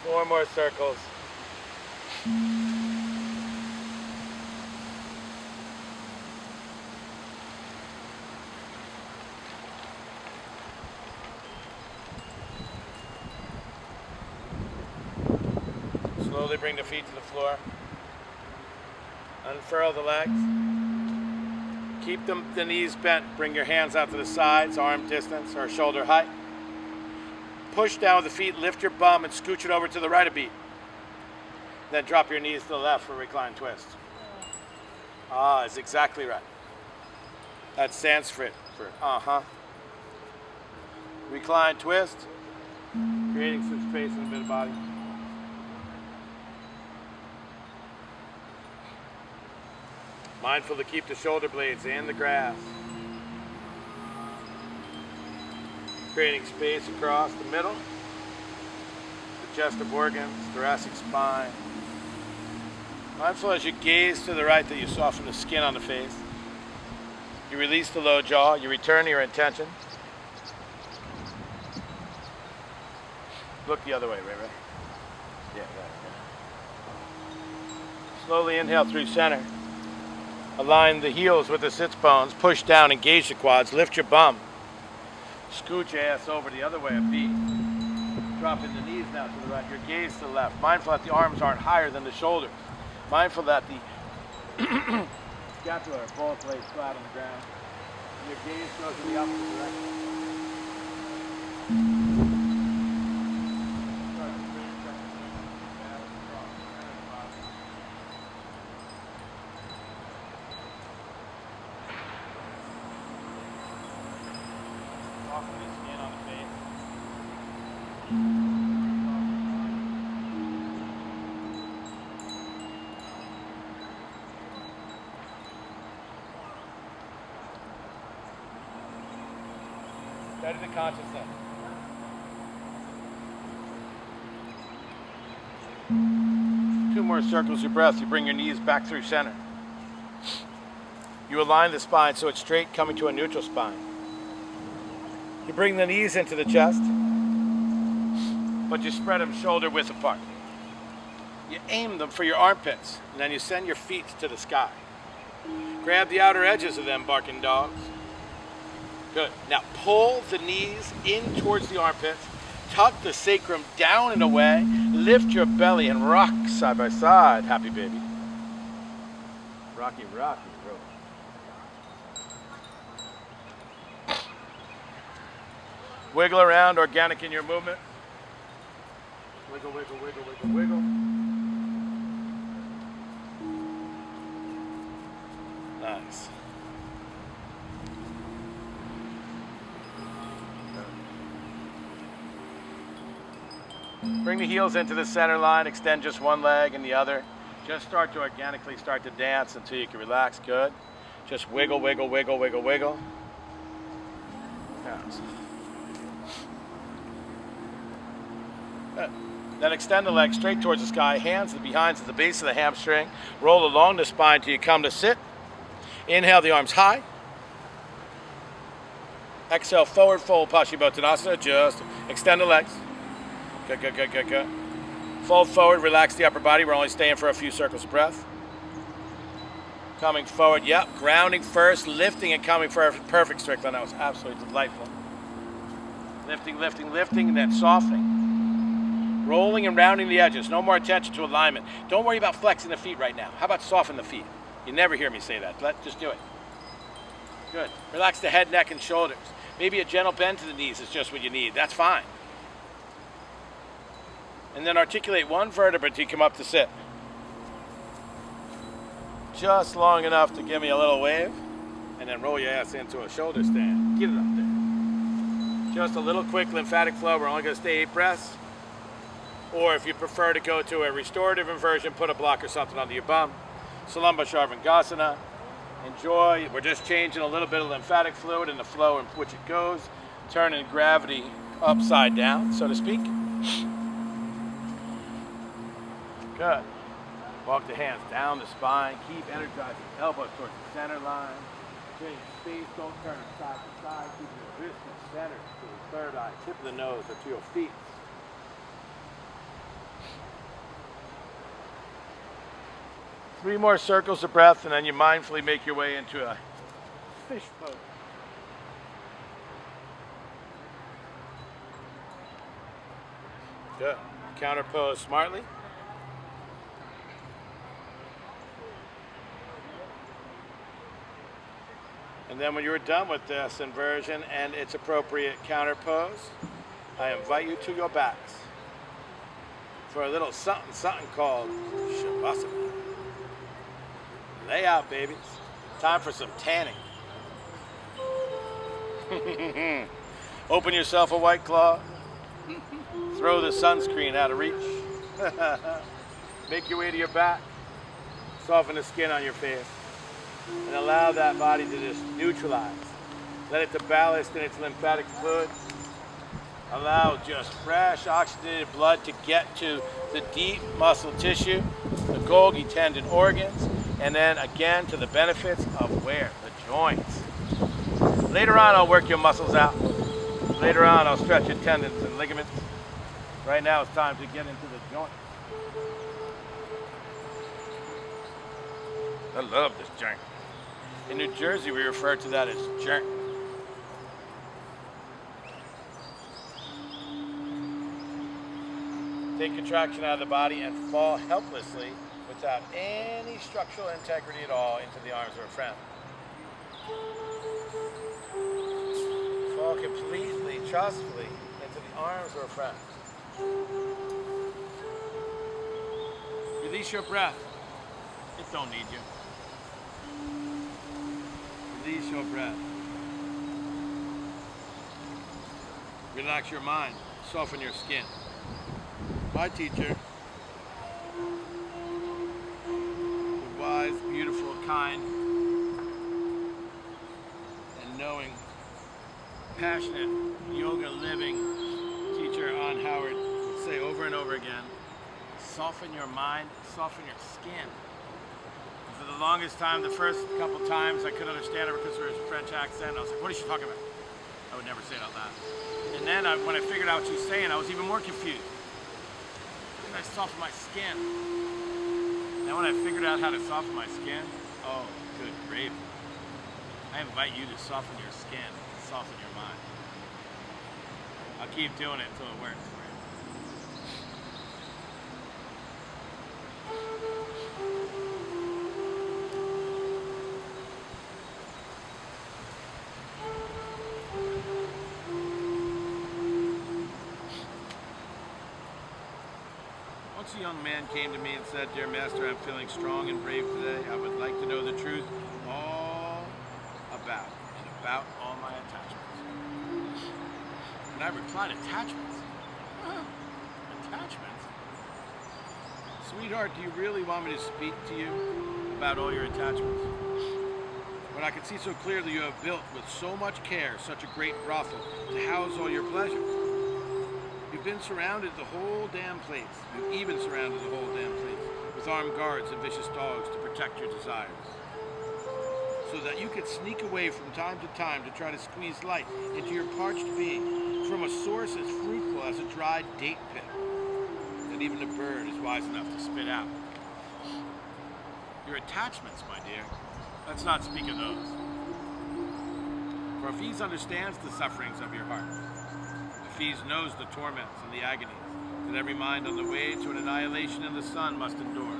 Four more circles. Slowly bring the feet to the floor. Unfurl the legs. Keep the knees bent. Bring your hands out to the sides, arm distance or shoulder height. Push down with the feet, lift your bum and scooch it over to the right a beat. Then drop your knees to the left for recline twist. Ah, it's exactly right. That's Sanskrit for Recline twist, creating some space in the mid-body. Mindful to keep the shoulder blades in the grass. Creating space across the middle, digestive organs, thoracic spine. Mindful as you gaze to the right that you soften the skin on the face. You release the low jaw. You return to your intention. Look the other way, Ray. Yeah, right. Slowly inhale through center. Align the heels with the sits bones. Push down, engage the quads. Lift your bum. Scoot your ass over the other way, a V. Dropping the knees now to the right. Your gaze to the left. Mindful that the arms aren't higher than the shoulders. Mindful that the scapula are both laid flat on the ground. Your gaze goes to the opposite direction. Steady the consciousness. Two more circles of breath. You bring your knees back through center. You align the spine so it's straight, coming to a neutral spine. You bring the knees into the chest, but you spread them shoulder width apart. You aim them for your armpits, and then you send your feet to the sky. Grab the outer edges of them, barking dogs. Good. Now pull the knees in towards the armpits, tuck the sacrum down and away, lift your belly and rock side by side. Happy baby. Rocky, rocky, roll. Wiggle around, organic in your movement. Wiggle, wiggle, wiggle, wiggle, wiggle. Nice. Bring the heels into the center line, extend just one leg and the other. Just start to organically start to dance until you can relax. Good. Just wiggle, wiggle, wiggle, wiggle, wiggle. Yes. Good. Then extend the leg straight towards the sky, hands and behinds at the base of the hamstring. Roll along the spine till you come to sit. Inhale the arms high. Exhale, forward fold, Paschimottanasana. Just extend the legs. Good, good, good, good, good. Fold forward, relax the upper body. We're only staying for a few circles of breath. Coming forward, yep. Grounding first, lifting and coming for a perfect, Strickland. That was absolutely delightful. Lifting, lifting, lifting, and then softening. Rolling and rounding the edges. No more attention to alignment. Don't worry about flexing the feet right now. How about soften the feet? You never hear me say that. Just do it. Good. Relax the head, neck, and shoulders. Maybe a gentle bend to the knees is just what you need. That's fine. And then articulate one vertebra till you come up to sit. Just long enough to give me a little wave. And then roll your ass into a shoulder stand. Get it up there. Just a little quick lymphatic flow. We're only going to stay 8 breaths. Or if you prefer to go to a restorative inversion, put a block or something under your bum. Salamba Sharvangasana. Enjoy. We're just changing a little bit of lymphatic fluid in the flow in which it goes. Turning gravity upside down, so to speak. Good. Walk the hands down the spine. Keep energizing elbows towards the center line. Create space. Don't turn side to side. Keep your wrist in center to the third eye. Tip of the nose or to your feet. Three more circles of breath, and then you mindfully make your way into a fish pose. Good. Counter pose smartly. And then when you're done with this inversion and its appropriate counter pose, I invite you to your backs for a little something, something called Shavasana. Lay out, babies. Time for some tanning. Open yourself a White Claw. Throw the sunscreen out of reach. Make your way to your back. Soften the skin on your face. And allow that body to just neutralize. Let it to ballast in its lymphatic fluid. Allow just fresh oxygenated blood to get to the deep muscle tissue, the Golgi tendon organs, and then again to the benefits of where? The joints. Later on, I'll work your muscles out. Later on, I'll stretch your tendons and ligaments. Right now, it's time to get into the joint. I love this joint. In New Jersey, we refer to that as joint. Take contraction out of the body and fall helplessly without any structural integrity at all into the arms of a friend. Fall completely, trustfully into the arms of a friend. Release your breath. It don't need you. Release your breath. Relax your mind. Soften your skin. My teacher, the wise, beautiful, kind, and knowing, passionate, yoga living teacher on Howard would say over and over again, soften your mind, soften your skin. And for the longest time, the first couple times, I couldn't understand her because of her French accent. I was like, what is she talking about? I would never say it out loud. And then when I figured out what she was saying, I was even more confused. I soften my skin. Now when I figured out how to soften my skin, oh, good gravy. I invite you to soften your skin, soften your mind. I'll keep doing it until it works for you. Once a young man came to me and said, "Dear Master, I'm feeling strong and brave today. I would like to know the truth all about all my attachments." And I replied, "Attachments? Huh? Attachments? Sweetheart, do you really want me to speak to you about all your attachments? When I can see so clearly you have built with so much care such a great brothel to house all your pleasures. You've been surrounded the whole damn place. You've even surrounded the whole damn place with armed guards and vicious dogs to protect your desires. So that you could sneak away from time to time to try to squeeze light into your parched being from a source as fruitful as a dried date pit that even a bird is wise enough to spit out. Your attachments, my dear, let's not speak of those. For Hafiz understands the sufferings of your heart. Hafiz knows the torments and the agonies that every mind on the way to an annihilation in the sun must endure.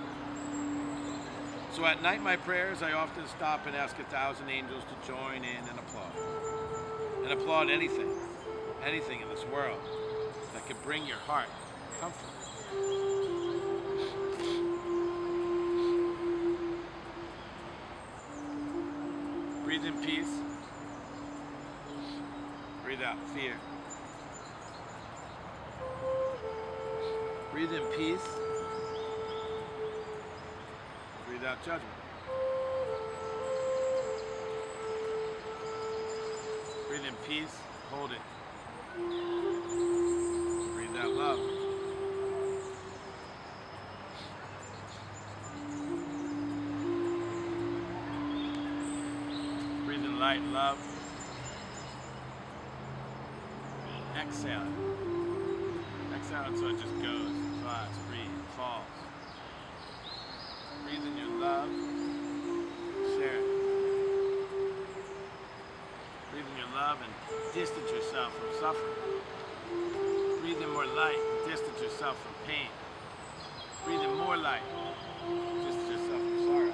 So at night, my prayers, I often stop and ask 1,000 angels to join in and applaud. And applaud anything in this world that could bring your heart comfort. Breathe in peace. Breathe out fear. Breathe in peace. Breathe out judgment. Breathe in peace. Hold it. Breathe out love. Breathe in light and love. Exhale. Exhale until it just goes, flies, free, falls. Breathe in your love. Share it. Breathe in your love and distance yourself from suffering. Breathe in more light and distance yourself from pain. Breathe in more light. Distance yourself from sorrow.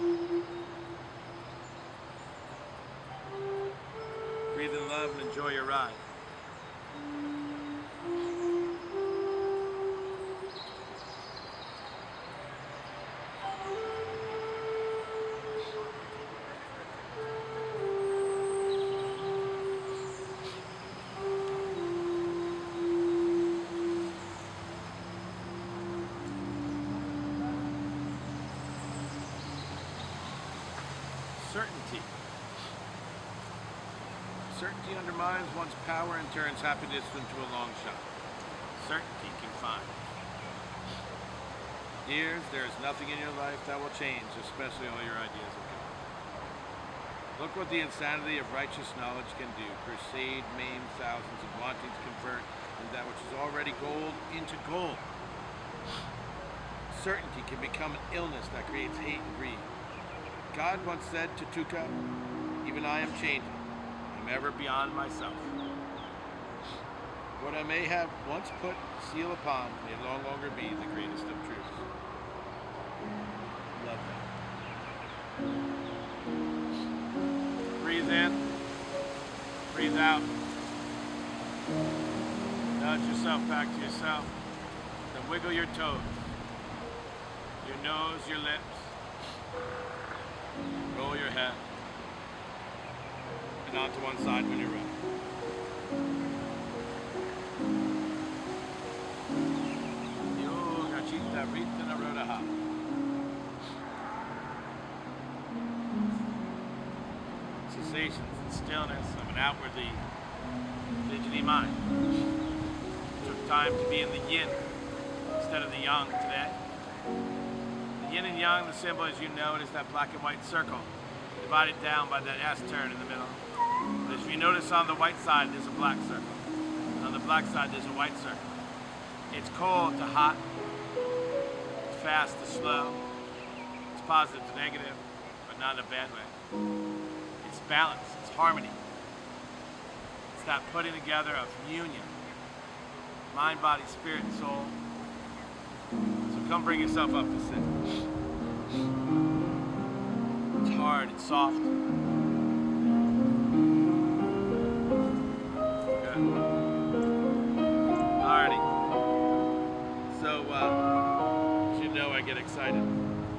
Breathe in love and enjoy your ride. Certainty. Certainty undermines one's power and turns happiness into a long shot. Certainty can find. Dears, there is nothing in your life that will change, especially all your ideas of God. Look what the insanity of righteous knowledge can do. Crusade, maim thousands, and wanting to convert and that which is already gold into gold. Certainty can become an illness that creates hate and greed. God once said to Tuka, even I am changing. I'm ever beyond myself. What I may have once put seal upon may no longer be the greatest of truths. Love that. Breathe in. Breathe out. Nudge yourself back to yourself. Then wiggle your toes. Your nose, your lips. Roll your head. And onto one side when you're ready. Yoga Chitta Rita Narodaha. Sensations and stillness of an outwardly fidgety mind. Took time to be in the yin instead of the yang today. The yin and yang, the symbol as you know it, is that black and white circle divided down by that S turn in the middle. But as you notice on the white side there's a black circle. On the black side there's a white circle. It's cold to hot, it's fast to slow, it's positive to negative, but not in a bad way. It's balance, it's harmony. It's that putting together of union. Mind, body, spirit, and soul. So come bring yourself up to sit. It's hard, it's soft. Good. Alrighty. So, as you know, I get excited.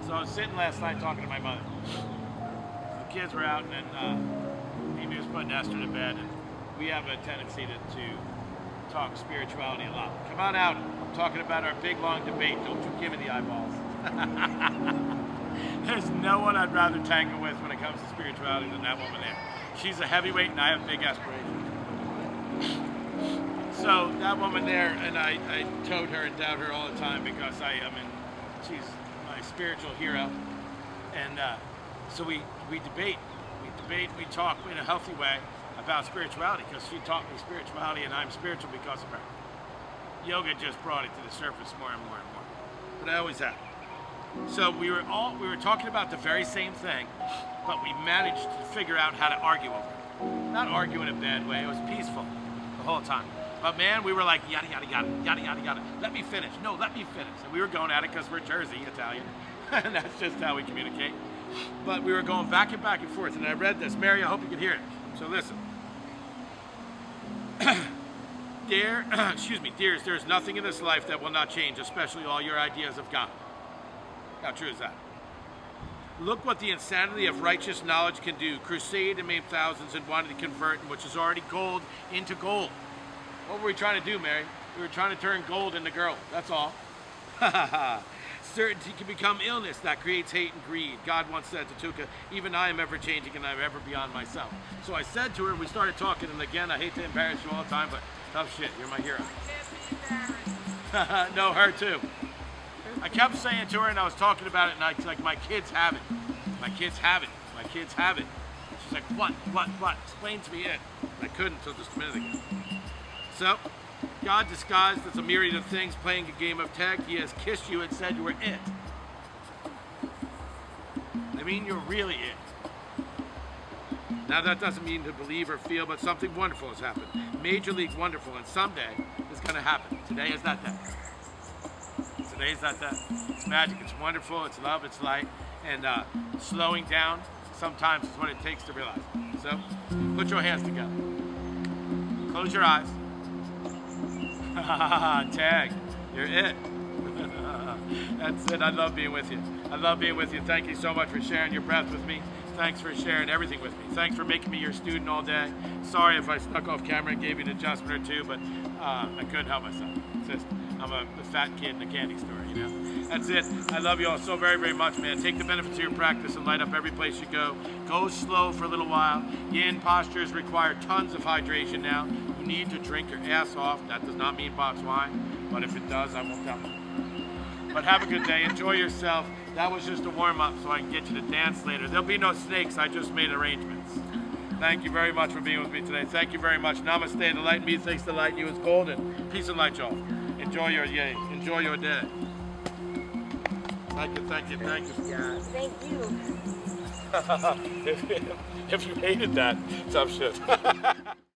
So I was sitting last night talking to my mother. The kids were out, and then Amy was putting Esther to bed, and we have a tendency to talk spirituality a lot. Come on out. I'm talking about our big, long debate. Don't you give me the eyeballs. There's no one I'd rather tangle with when it comes to spirituality than that woman there. She's a heavyweight, and I have big aspirations. So that woman there, and I tote her and doubt her all the time because she's my spiritual hero. And so we debate. We talk in a healthy way about spirituality because she taught me spirituality and I'm spiritual because of her. Yoga just brought it to the surface more and more and more. But I always have. So we were talking about the very same thing, but we managed to figure out how to argue over it. Not argue in a bad way, it was peaceful the whole time. But man, we were like, yada, yada, yada, yada, yada, yada. Let me finish. No, let me finish. And we were going at it because we're Jersey, Italian. And that's just how we communicate. But we were going back and forth. And I read this. Mary, I hope you can hear it. So listen. Dears, there is nothing in this life that will not change, especially all your ideas of God. How true is that? Look what the insanity of righteous knowledge can do. Crusade and maim thousands and wanted to convert, which is already gold, into gold. What were we trying to do, Mary? We were trying to turn gold into girl. That's all. Certainty can become illness that creates hate and greed. God once said to Tuka, even I am ever changing and I'm ever beyond myself. So I said to her, and we started talking, and again, I hate to embarrass you all the time, but tough shit, you're my hero. No, her too. I kept saying to her, and I was talking about it, and I was like, my kids have it. My kids have it. My kids have it. She's like, what? Explain to me it. And I couldn't until just a minute ago. So, God disguised as a myriad of things playing a game of tag. He has kissed you and said you were it. I mean, you're really it. Now that doesn't mean to believe or feel, but something wonderful has happened. Major League wonderful, and someday it's going to happen. Today is that day. Today is that day. It's magic, it's wonderful, it's love, it's light, and slowing down sometimes is what it takes to realize. So, put your hands together. Close your eyes. Tag, you're it. That's it. I love being with you. I love being with you. Thank you so much for sharing your breath with me. Thanks for sharing everything with me. Thanks for making me your student all day. Sorry if I snuck off camera and gave you an adjustment or two, but I couldn't help myself. It's just, I'm a fat kid in a candy store, you know? That's it. I love you all so very, very much, man. Take the benefits of your practice and light up every place you go. Go slow for a little while. Yin postures require tons of hydration now. You need to drink your ass off. That does not mean box wine, but if it does, I won't tell you. But have a good day. Enjoy yourself. That was just a warm-up so I can get you to dance later. There'll be no snakes. I just made arrangements. Thank you very much for being with me today. Thank you very much. Namaste. The light in me thinks the light in you is golden. Peace and light, y'all. Enjoy your day. Enjoy your day. Thank you, thank you, thank you. Yeah. Thank you. If you hated that, tough shit.